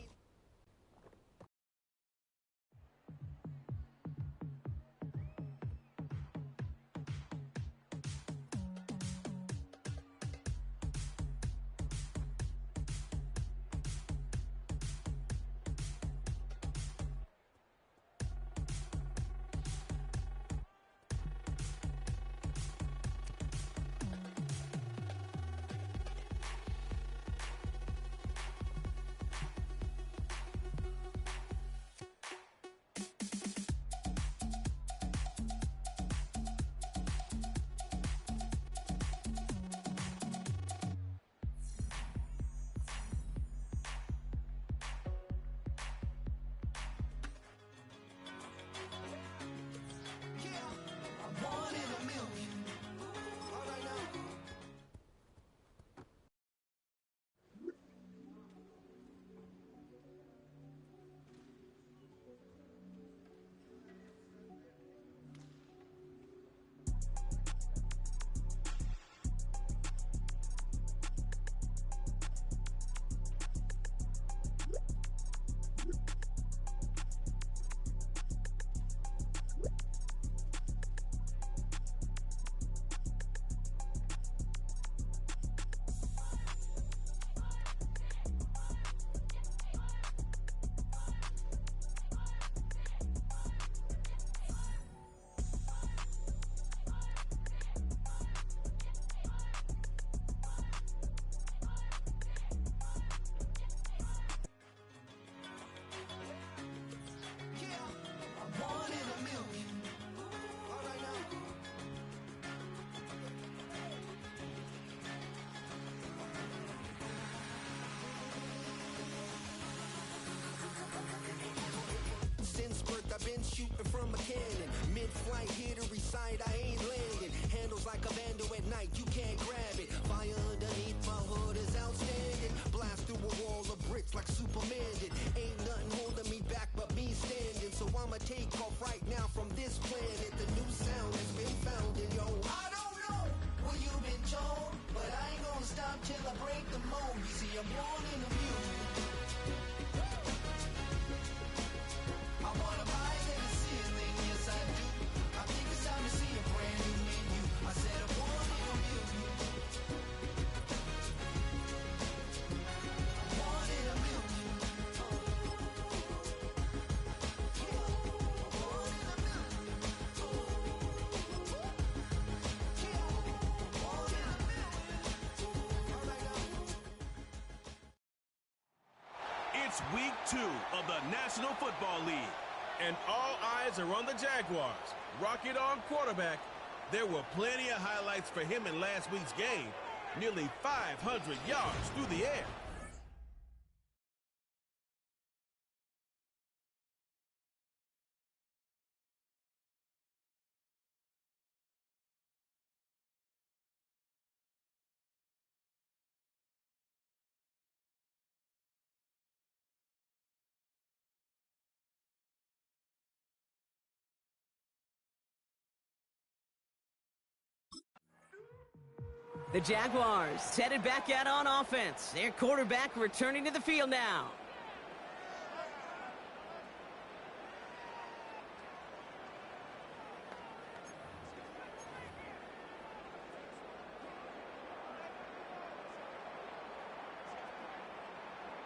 been shooting from a cannon. Mid-flight, here to recite, I ain't landing. Handles like a vandal at night, you can't grab it. Fire underneath my hood is outstanding. Blast through a wall of bricks like Superman did. Ain't nothing holding me back but me standing. So I'ma take off right now from this planet. The new sound has been founded, yo. I don't know what you've been told, but I ain't gonna stop till I break the mold. You see, I'm born in the music. I wanna rise in the ceiling, yes I do. I think it's time to see a brand new menu. I said I'm born in the music. I'm born in the music. It's week 2 of the National Football League, and all eyes are on the Jaguars. Rocket on quarterback. There were plenty of highlights for him in last week's game. Nearly 500 yards through the air. The Jaguars headed back out on offense. Their quarterback returning to the field now.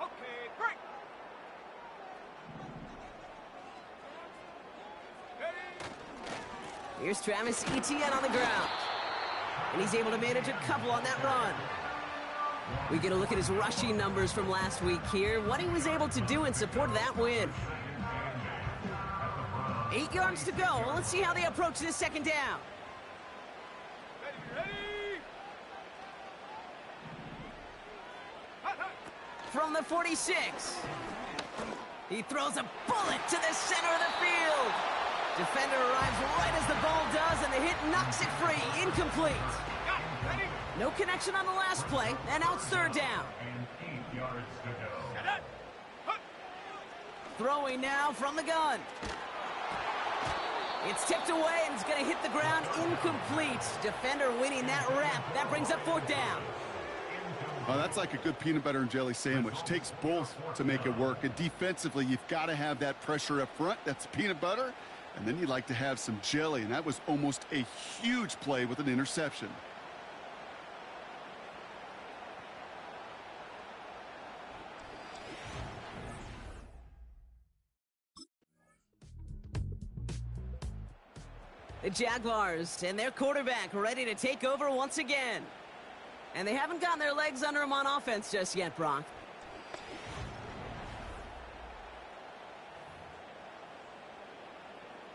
Okay, break. Here's Travis Etienne on the ground. And he's able to manage a couple on that run. We get a look at his rushing numbers from last week here. What he was able to do in support of that win. 8 yards to go. Well, let's see how they approach this second down. Ready. From the 46. He throws a bullet to the center of the field. Defender arrives right as the ball does, and the hit knocks it free. Incomplete. No connection on the last play, and now it's third down. And 8 yards to go. Throwing now from the gun. It's tipped away, and it's going to hit the ground incomplete. Defender winning that rep. That brings up fourth down. Oh, that's like a good peanut butter and jelly sandwich. Takes both to make it work. And defensively, you've got to have that pressure up front. That's peanut butter. And then you'd like to have some jelly. And that was almost a huge play with an interception. The Jaguars and their quarterback ready to take over once again. And they haven't gotten their legs under them on offense just yet, Brock.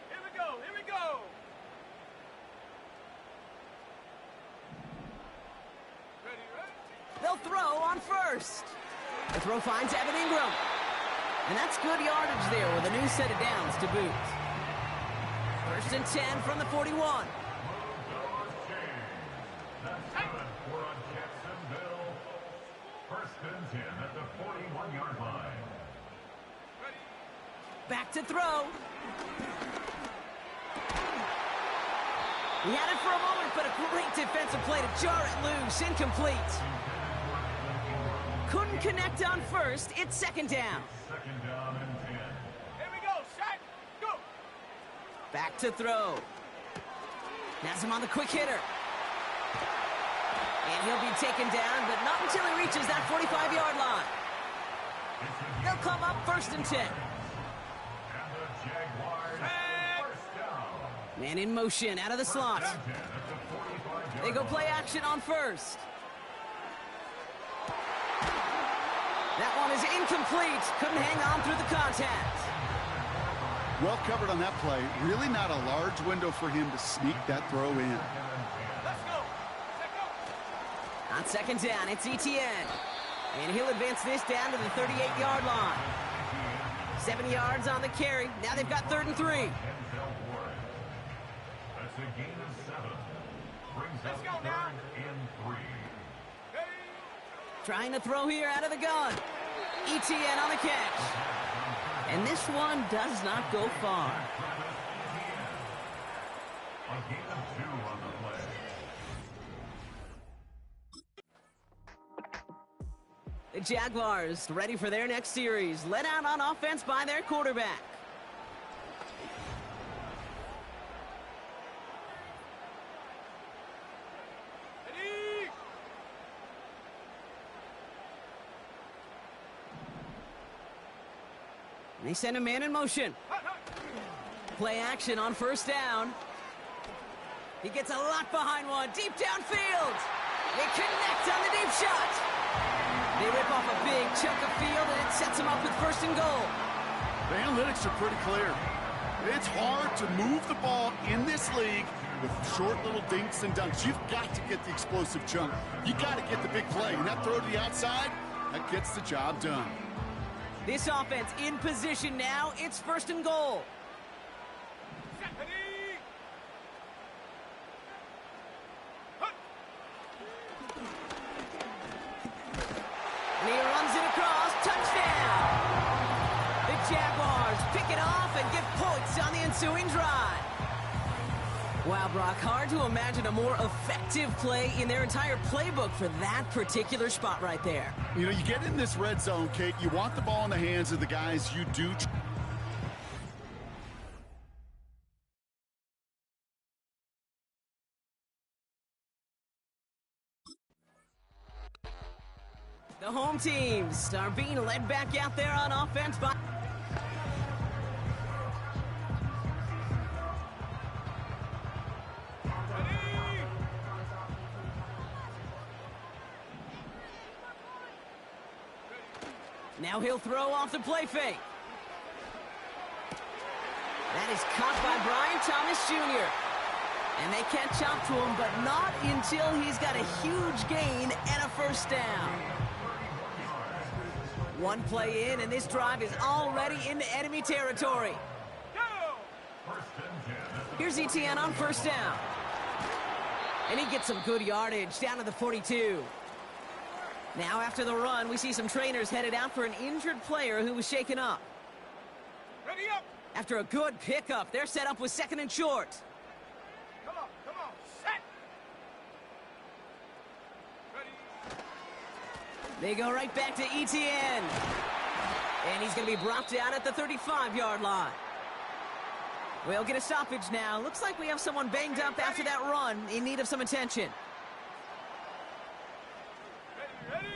Here we go. Ready. They'll throw on first. The throw finds Evan Ingram. And that's good yardage there with a new set of downs to boot. First and 10 from the 41. First and 10 at the 41-yard line. Back to throw. He had it for a moment, but a great defensive play to jar it loose. Incomplete. Couldn't connect on first. It's second down. Second down and 10. Here we go. Shot. Go. Back to throw. Has him on the quick hitter. And he'll be taken down, but not until he reaches that 45-yard line. They'll come up first and 10. And the Jaguars first down. Man in motion out of the slot. At the 45-yard They go play action on first. That one is incomplete. Couldn't hang on through the contact. Well covered on that play. Really not a large window for him to sneak that throw in. Let's go. On second down, it's Etienne. And he'll advance this down to the 38-yard line. 7 yards on the carry. Now they've got 3rd and 3. That's a gain of 7. Brings Let's up go 3rd now. and 3. Trying to throw here out of the gun. ETN on the catch. And this one does not go far. A gain of 2 on the play. The Jaguars ready for their next series. Led out on offense by their quarterback. Ready? And they send a man in motion. Play action on 1st down. He gets a lot behind one. Deep downfield. They connect on the deep shot. They rip off a big chunk of field, and it sets them up with 1st and goal. The analytics are pretty clear. It's hard to move the ball in this league with short little dinks and dunks. You've got to get the explosive chunk. You got to get the big play. And that throw to the outside, that gets the job done. This offense in position now. It's 1st and goal. Ready? And he runs it across. Touchdown! The Jaguars pick it off and get points on the ensuing drive. Wow, Brock, hard to imagine a more effective play in their entire playbook for that particular spot right there. You know, you get in this red zone, Kate, you want the ball in the hands of the guys you do. The home teams are being led back out there on offense by... Now he'll throw off the play fake. That is caught by Brian Thomas Jr. And they catch up to him, but not until he's got a huge gain and a 1st down. One play in, and this drive is already into enemy territory. Here's ETN on 1st down. And he gets some good yardage down to the 42. Now after the run, we see some trainers headed out for an injured player who was shaken up. Ready up! After a good pickup, they're set up with 2nd and short. Come on, set! Ready? They go right back to ETN. And he's going to be brought down at the 35-yard line. We'll get a stoppage now. Looks like we have someone banged up after that run in need of some attention. Ready?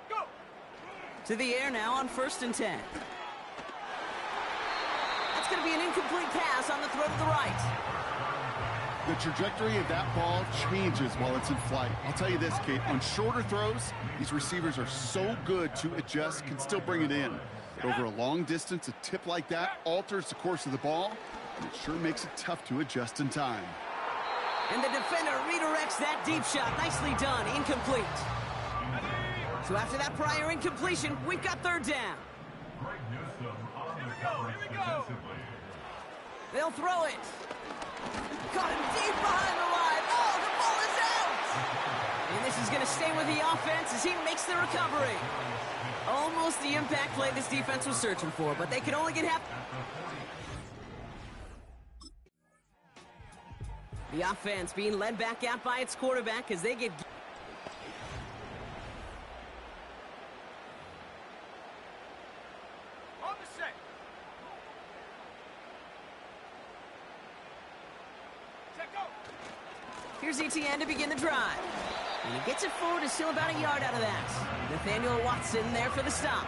Go! To the air now on 1st and 10. That's going to be an incomplete pass on the throw to the right. The trajectory of that ball changes while it's in flight. I'll tell you this, Kate, on shorter throws, these receivers are so good to adjust, can still bring it in. But over a long distance, a tip like that alters the course of the ball, and it sure makes it tough to adjust in time. And the defender redirects that deep shot. Nicely done. Incomplete. So after that prior incompletion, we've got 3rd down. Greg Newsome on the coverage defensively. They'll throw it. Caught him deep behind the line. Oh, the ball is out! And this is going to stay with the offense as he makes the recovery. Almost the impact play this defense was searching for, but they could only get half. The offense being led back out by its quarterback as they get... On the set! Set, go! Here's ETN to begin the drive. And he gets it forward to still about a yard out of that. Nathaniel Watson there for the stop.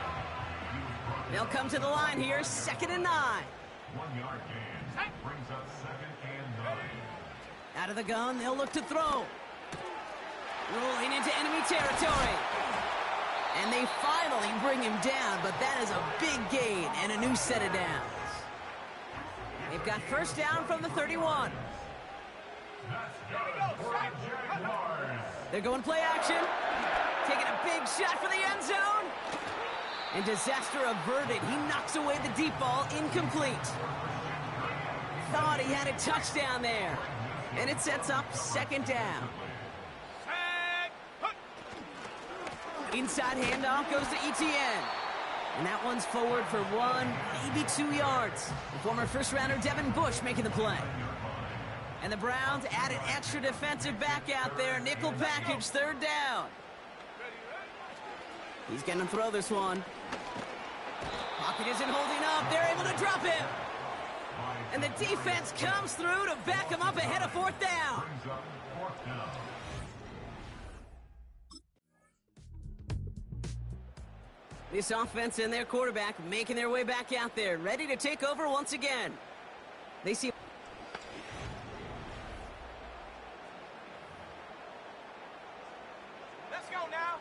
They'll come to the line here, 2nd and 9. 1 yard gain. Brings up 2nd and 9. Out of the gun, they'll look to throw. Rolling into enemy territory. And they finally bring him down, but that is a big gain and a new set of downs. They've got 1st down from the 31. That's good for the Jaguars. They're going play action. Taking a big shot for the end zone. And disaster averted. He knocks away the deep ball, incomplete. Thought he had a touchdown there. And it sets up second down. Inside handoff goes to Etienne. And that one's forward for 1, maybe 2 yards. The former first-rounder Devin Bush making the play. And the Browns add an extra defensive back out there. Nickel package, third down. He's going to throw this one. Pocket isn't holding up. They're able to drop him. And the defense comes through to back him up ahead of fourth down. This offense and their quarterback making their way back out there, ready to take over once again. They see... Let's go now.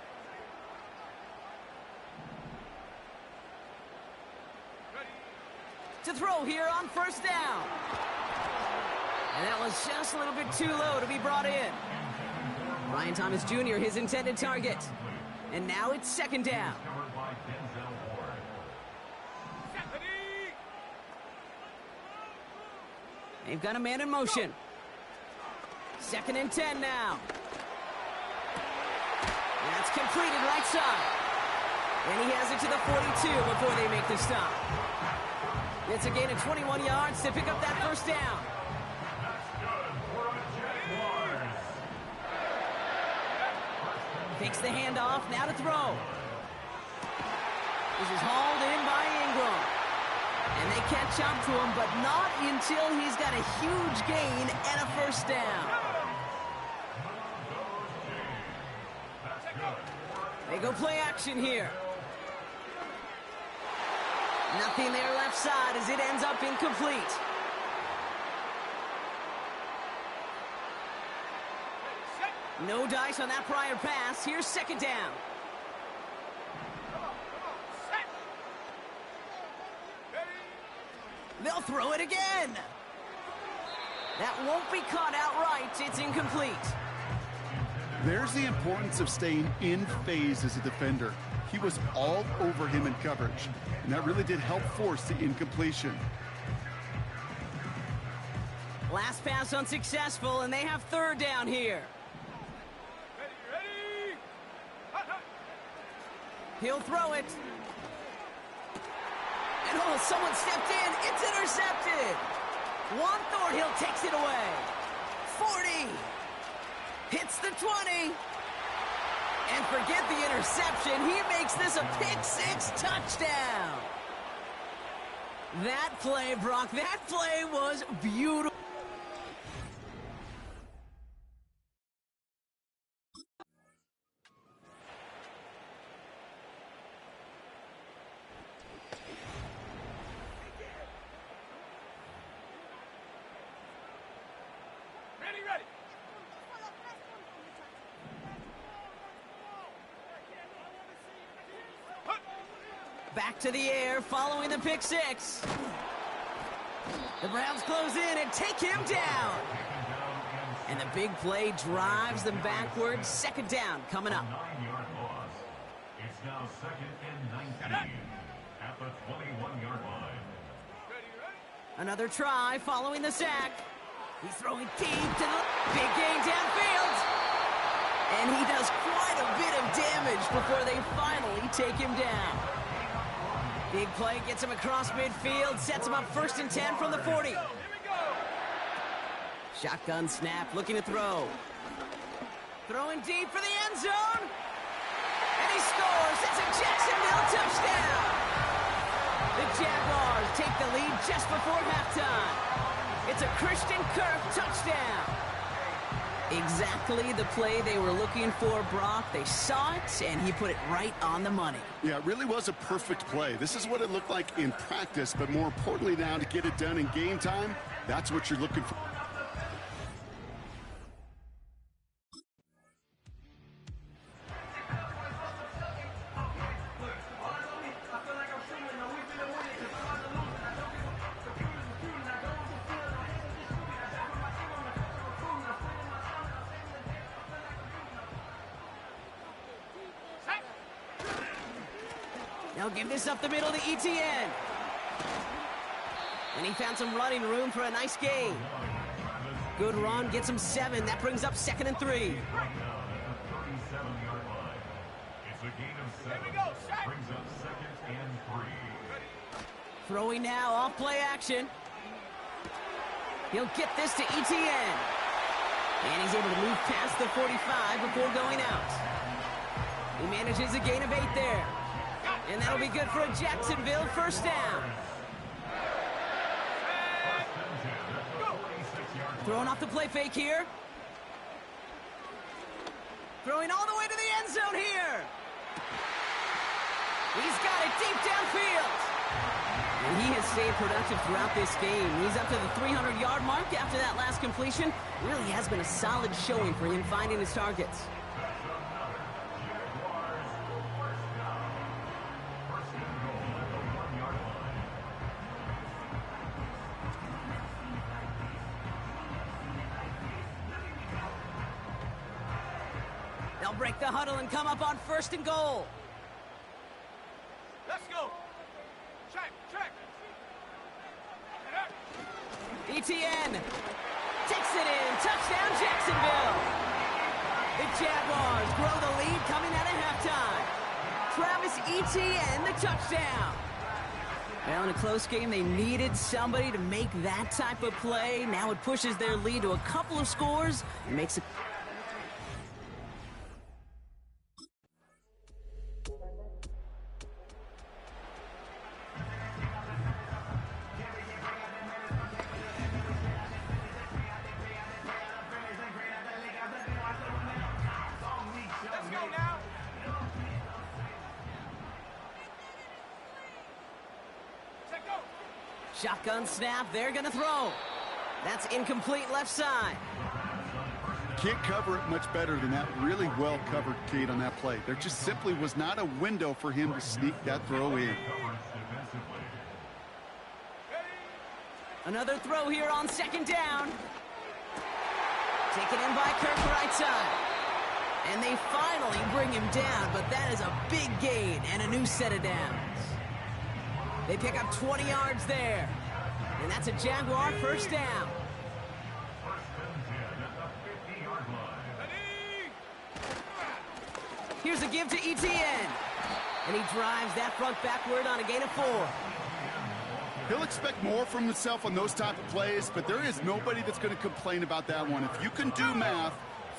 To throw here on first down. And that was just a little bit too low to be brought in. Ryan Thomas Jr., his intended target. And now it's second down. They've got a man in motion. 2nd and 10 now. That's completed right side. And he has it to the 42 before they make the stop. It's a gain of 21 yards to pick up that first down. Takes the handoff, now to throw. This is hauled in by Ingram. And they catch up to him, but not until he's got a huge gain and a first down. They go play action here. Nothing there left side as it ends up incomplete. No dice on that prior pass. Here's second down. They'll throw it again. That won't be caught outright. It's incomplete. There's the importance of staying in phase as a defender. He was all over him in coverage, and that really did help force the incompletion. Last pass unsuccessful, and they have third down here. Ready? He'll throw it. And oh, someone stepped in. It's intercepted. Juan Thornhill takes it away. 40. Hits the 20. And forget the interception. He makes this a pick-6 touchdown. That play, Brock, that play was beautiful. Ready. Back to the air following the pick-6. The Browns close in and take him down. And the big play drives them backwards. Second down coming up. 9-yard loss. It's now 2nd and 19 at the 21-yard line. Another try following the sack. He's throwing deep to the big gain downfield. And he does quite a bit of damage before they finally take him down. Big play gets him across midfield, sets him up 1st and 10 from the 40. Shotgun snap, looking to throw. Throwing deep for the end zone. And he scores. It's a Jacksonville touchdown. The Jaguars take the lead just before halftime. It's a Christian Kirk touchdown. Exactly the play they were looking for, Brock. They saw it, and he put it right on the money. Yeah, it really was a perfect play. This is what it looked like in practice, but more importantly now to get it done in game time, that's what you're looking for. They'll give this up the middle to ETN. And he found some running room for a nice gain. Good run, gets him 7. That brings up 2nd and 3. It's a gain of 7. Brings up 2nd and 3. Throwing now, off play action. He'll get this to ETN. And he's able to move past the 45 before going out. He manages a gain of 8 there. And that'll be good for a Jacksonville first down. Throwing off the play fake here. Throwing all the way to the end zone here. He's got it deep downfield. And he has stayed productive throughout this game. He's up to the 300-yard mark after that last completion. Really has been a solid showing for him finding his targets. They'll break the huddle and come up on 1st and goal. Let's go. Check. ETN takes it in. Touchdown, Jacksonville. The Jaguars grow the lead coming out of halftime. Travis Etienne, the touchdown. Well, in a close game, they needed somebody to make that type of play. Now it pushes their lead to a couple of scores and makes it. Shotgun snap, they're gonna throw. That's incomplete left side. Can't cover it much better than that. Really well covered, Kate, on that play. There just simply was not a window for him to sneak that throw in. Another throw here on 2nd down. Taken in by Kirk right side. And they finally bring him down, but that is a big gain and a new set of downs. They pick up 20 yards there. And that's a Jaguar first down. Here's a give to ETN. And he drives that front backward on a gain of 4. He'll expect more from himself on those type of plays, but there is nobody that's going to complain about that one. If you can do math,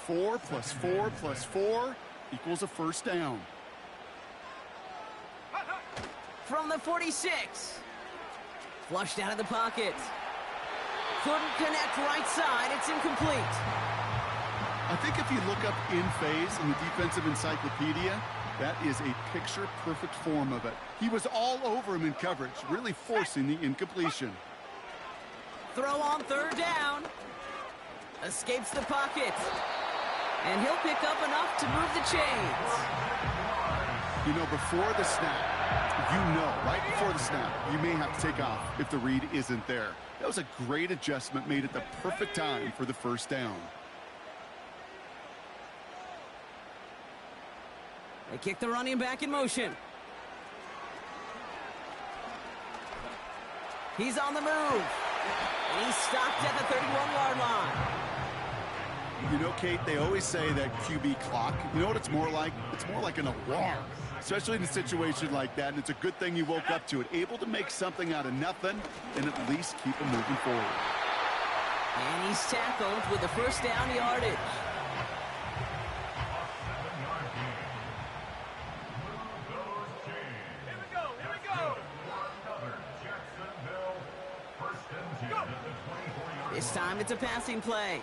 4 plus 4 plus 4 equals a first down. From the 46. Flushed out of the pocket. Couldn't connect right side. It's incomplete. I think if you look up in phase in the defensive encyclopedia, that is a picture-perfect form of it. He was all over him in coverage, really forcing the incompletion. Throw on 3rd down. Escapes the pocket. And he'll pick up enough to move the chains. You know, before the snap, right before the snap, you may have to take off if the read isn't there. That was a great adjustment made at the perfect time for the first down. They kick the running back in motion. He's on the move. And he's stopped at the 31-yard line. You know, Kate, they always say that QB clock, you know what it's more like? It's more like an alarm, especially in a situation like that, and it's a good thing you woke up to it. Able to make something out of nothing and at least keep them moving forward. And he's tackled with the first down yardage. This time it's a passing play.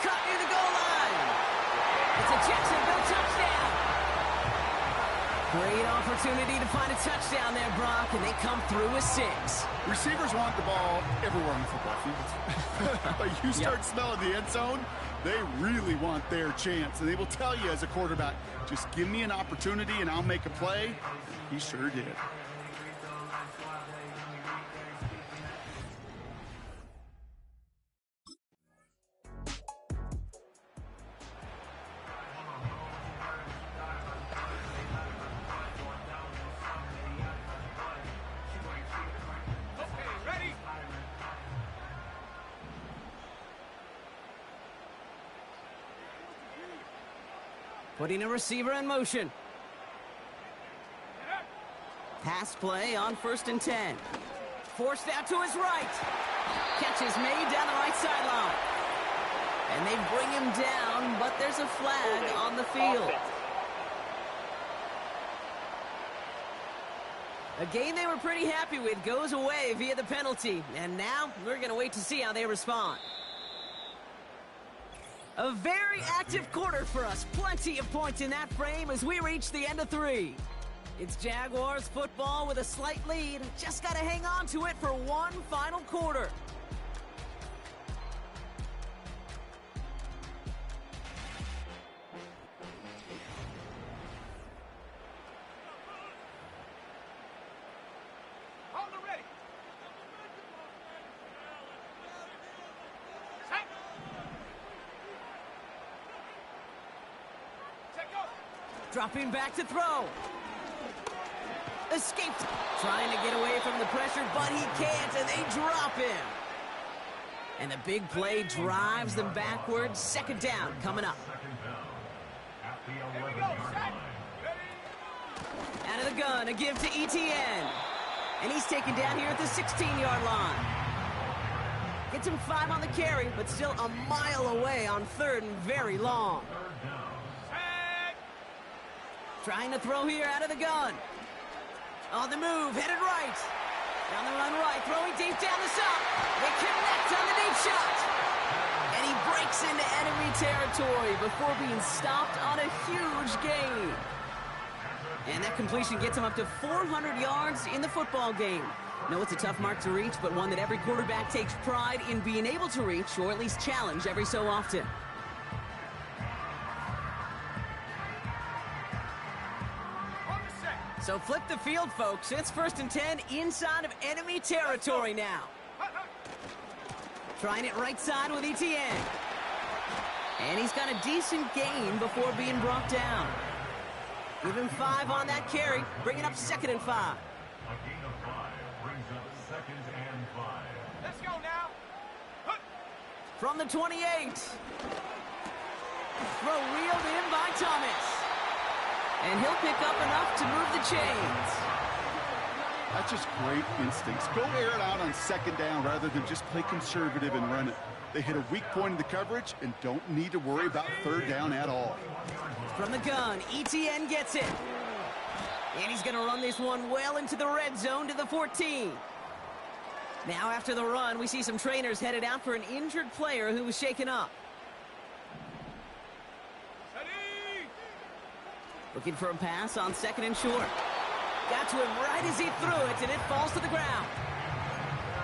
Cut near the goal line. It's a Jacksonville touchdown. Great opportunity to find a touchdown there, Brock, and they come through with 6. Receivers want the ball everywhere on the football field. But you start smelling the end zone, they really want their chance. And they will tell you as a quarterback, just give me an opportunity and I'll make a play. He sure did. Putting a receiver in motion. Pass play on 1st and 10. Forced out to his right. Catch is made down the right sideline. And they bring him down, but there's a flag on the field. A game they were pretty happy with goes away via the penalty. And now we're going to wait to see how they respond. A very active quarter for us. Plenty of points in that frame as we reach the end of 3. It's Jaguars football with a slight lead. Just got to hang on to it for one final quarter. Dropping back to throw. Escaped. Trying to get away from the pressure, but he can't, and they drop him. And the big play drives them backwards. 2nd down coming up. Out of the gun, a give to Etienne. And he's taken down here at the 16-yard line. Gets him 5 on the carry, but still a mile away on 3rd and very long. Trying to throw here out of the gun. On the move, headed right. Down the run right, throwing deep down the side. They connect on the deep shot. And he breaks into enemy territory before being stopped on a huge gain. And that completion gets him up to 400 yards in the football game. No, it's a tough mark to reach, but one that every quarterback takes pride in being able to reach, or at least challenge every so often. So flip the field, folks. It's 1st and 10 inside of enemy territory now. Trying it right side with Etienne. And he's got a decent gain before being brought down. Give him 5 on that carry, bringing up 2nd and 5. A gain of 5 brings up 2nd and 5. Let's go now. From the 28. Throw reeled in by Thomas. And he'll pick up enough to move the chains. That's just great instincts. Go air it out on 2nd down rather than just play conservative and run it. They hit a weak point in the coverage and don't need to worry about 3rd down at all. From the gun, Etienne gets it. And he's going to run this one well into the red zone to the 14. Now after the run, we see some trainers headed out for an injured player who was shaken up. Looking for a pass on 2nd and short. Got to him right as he threw it, and it falls to the ground.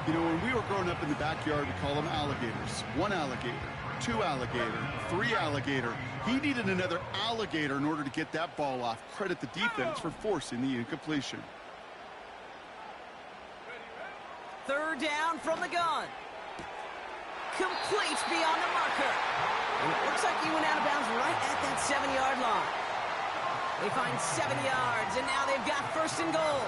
You know, when we were growing up in the backyard, we call them alligators. 1 alligator, 2 alligator, 3 alligator. He needed another alligator in order to get that ball off. Credit the defense for forcing the incompletion. 3rd down from the gun. Complete beyond the marker. And it looks like he went out of bounds right at that 7-yard line. They find 7 yards, and now they've got 1st and goal.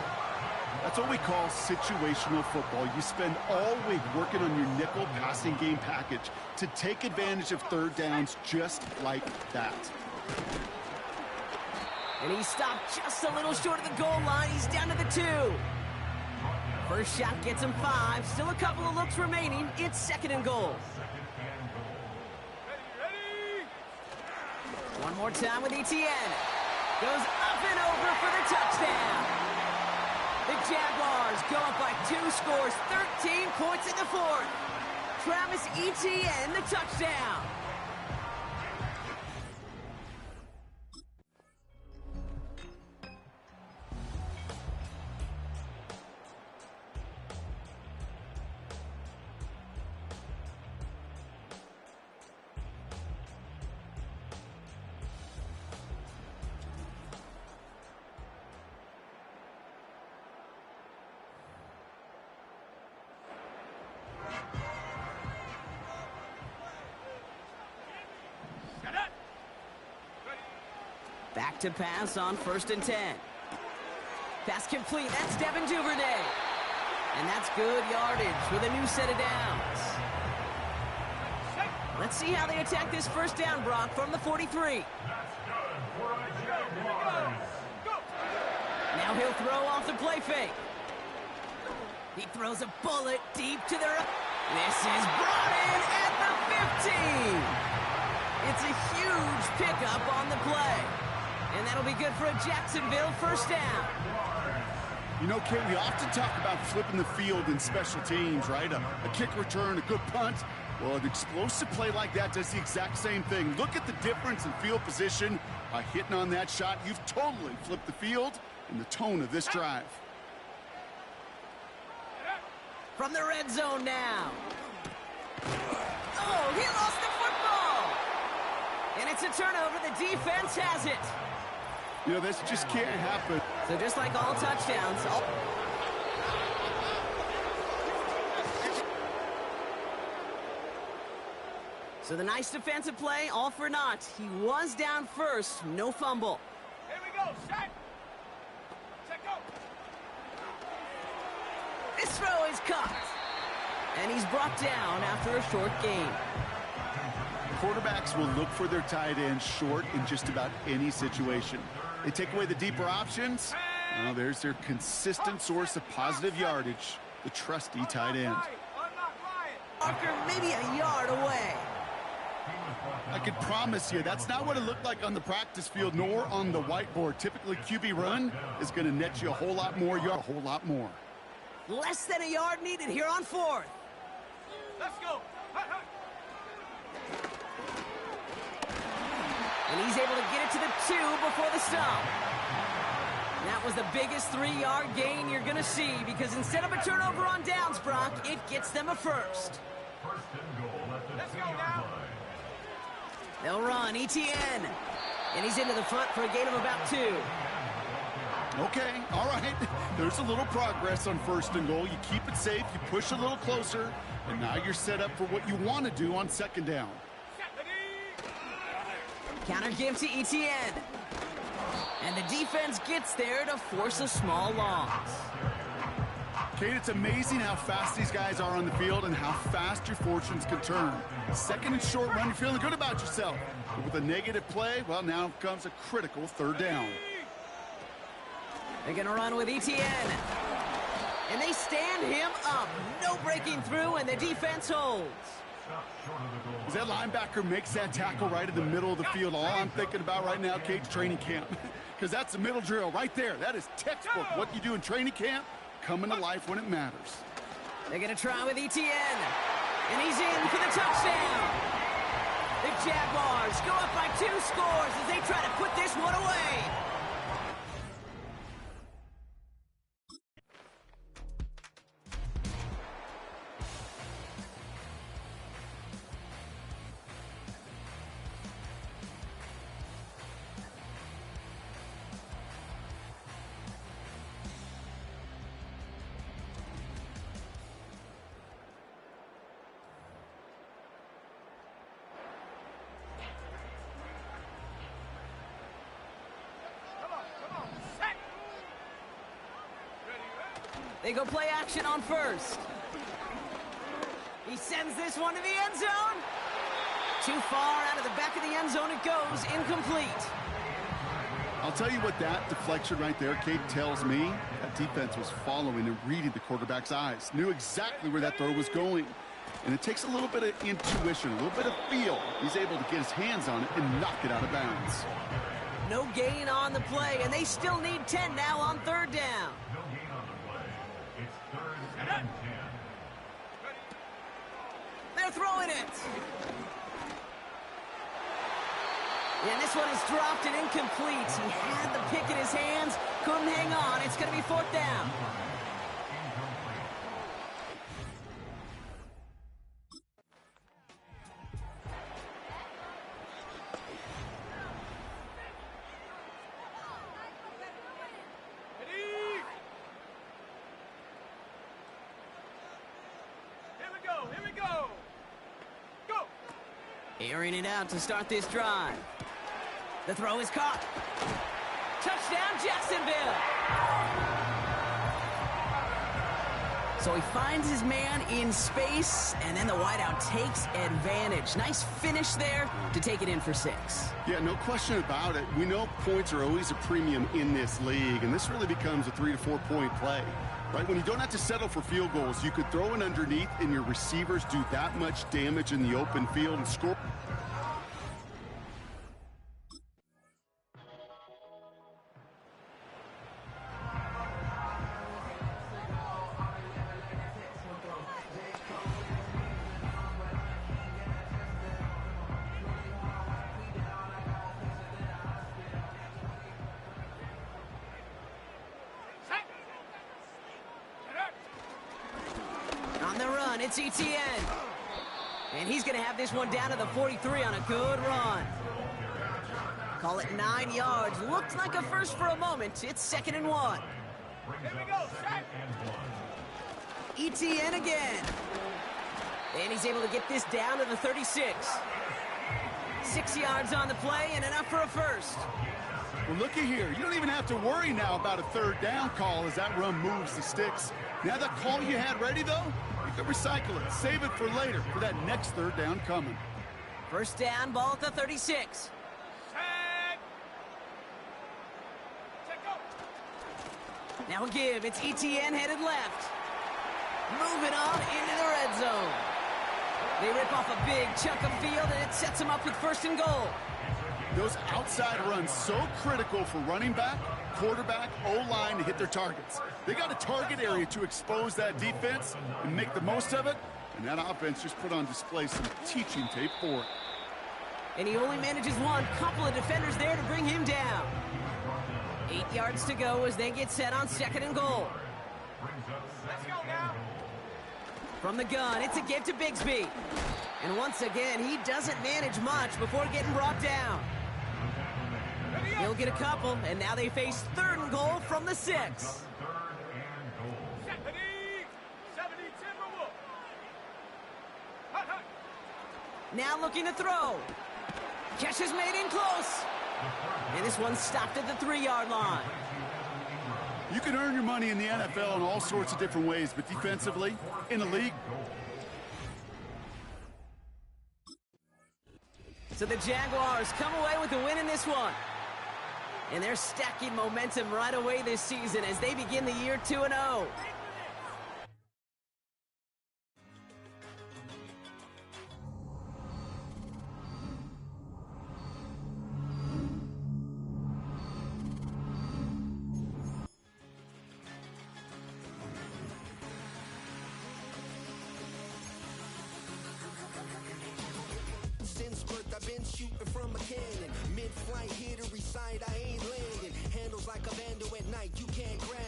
That's what we call situational football. You spend all week working on your nickel passing game package to take advantage of 3rd downs just like that. And he stopped just a little short of the goal line. He's down to the 2. First shot gets him 5. Still a couple of looks remaining. It's 2nd and goal. One more time with Etienne. Goes up and over for the touchdown. The Jaguars go up by 2 scores, 13 points in the 4th. Travis Etienne, the touchdown. Back to pass on 1st and 10. Pass complete. That's Devin Duvernay. And that's good yardage with a new set of downs. Let's see how they attack this 1st down, Brock, from the 43. That's good. he'll throw off the play fake. He throws a bullet deep to the right. This is brought in at the 15. It's a huge pickup on the play. And that'll be good for a Jacksonville first down. You know, Kate, we often talk about flipping the field in special teams, right? A kick return, a good punt. Well, an explosive play like that does the exact same thing. Look at the difference in field position. By hitting on that shot, you've totally flipped the field and the tone of this drive. From the red zone now. Oh, he lost the football. And it's a turnover. The defense has it. You know, this just can't happen. So just like all touchdowns, So the nice defensive play, all for naught. He was down first, no fumble. Here we go, set. Set, go. This throw is caught. And he's brought down after a short gain. Quarterbacks will look for their tight end short in just about any situation. They take away the deeper options. Well, there's their consistent source of positive yardage, the trusty tight end. Parker maybe a yard away. I can promise you that's not what it looked like on the practice field nor on the whiteboard. Typically, QB run is going to net you a whole lot more yard, a whole lot more. Less than a yard needed here on fourth. Let's go. And he's able to get it to the 2 before the stop. That was the biggest 3-yard gain you're going to see because instead of a turnover on downs, Brock, it gets them a first. First and goal at the Let's go 10-yard now. line. They'll run ETN. And he's into the front for a gain of about 2. Okay, all right. There's a little progress on first and goal. You keep it safe, you push a little closer, and now you're set up for what you want to do on second down. Counter give to ETN. And the defense gets there to force a small loss. Kate, it's amazing how fast these guys are on the field and how fast your fortunes can turn. Second and short run, you're feeling good about yourself. But with a negative play, well, now comes a critical third down. They're going to run with ETN. And they stand him up. No breaking through, and the defense holds. As that linebacker makes that tackle right in the middle of the field, all I'm thinking about right now, Kate's training camp. Because that's a middle drill right there. That is textbook. What you do in training camp, coming to life when it matters. They're going to try with ETN. And he's in for the touchdown. The Jaguars go up by 2 scores as they try to put this one away. They go play action on first. He sends this one to the end zone. Too far out of the back of the end zone it goes, incomplete. I'll tell you what that deflection right there, Kate, tells me. That defense was following and reading the quarterback's eyes. Knew exactly where that throw was going. And it takes a little bit of intuition, a little bit of feel. He's able to get his hands on it and knock it out of bounds. No gain on the play, and they still need 10 now on third down. No gain on the play. It's 3rd and 10. They're throwing it. And this one is dropped and incomplete. He had the pick in his hands, couldn't hang on. It's going to be 4th down. Here we go. Go. Airing it out to start this drive. The throw is caught. Touchdown, Jacksonville. So he finds his man in space, and then the wideout takes advantage. Nice finish there to take it in for 6. Yeah, no question about it. We know points are always a premium in this league, and this really becomes a 3 to 4 point play. Right, when you don't have to settle for field goals, you could throw it underneath and your receivers do that much damage in the open field and score. On the run, it's ETN. And he's going to have this one down to the 43 on a good run. Call it 9 yards. Looked like a first for a moment. It's 2nd and 1. Here we go, set. ETN again. And he's able to get this down to the 36. 6 yards on the play and enough for a first. Well, looky here. You don't even have to worry now about a 3rd down call as that run moves the sticks. Now that call you had ready, though, you can recycle it. Save it for later for that next 3rd down coming. First down, ball at the 36. Set. Check go. Now a give. It's ETN headed left. Moving on into the red zone. They rip off a big chunk of field, and it sets them up with 1st and goal. Those outside runs so critical for running back, quarterback, O-line to hit their targets. They got a target area to expose that defense and make the most of it, and that offense just put on display some teaching tape for it. And he only manages one. Couple of defenders there to bring him down. 8 yards to go as they get set on 2nd and goal. Let's go now. From the gun, it's a give to Bigsby. And once again, he doesn't manage much before getting brought down. He'll get a couple, and now they face 3rd and goal from the 6. 70 Timberwolves. Hut, hut. Now looking to throw. Catch is made in close. And this one stopped at the 3-yard line. You can earn your money in the NFL in all sorts of different ways, but defensively, in the league. So the Jaguars come away with a win in this one. And they're stacking momentum right away this season as they begin the year 2-0. Since birth, I've been shooting from a cannon. Mid-flight, here to recite, I ain't landing. Handles like a vandal at night, you can't grab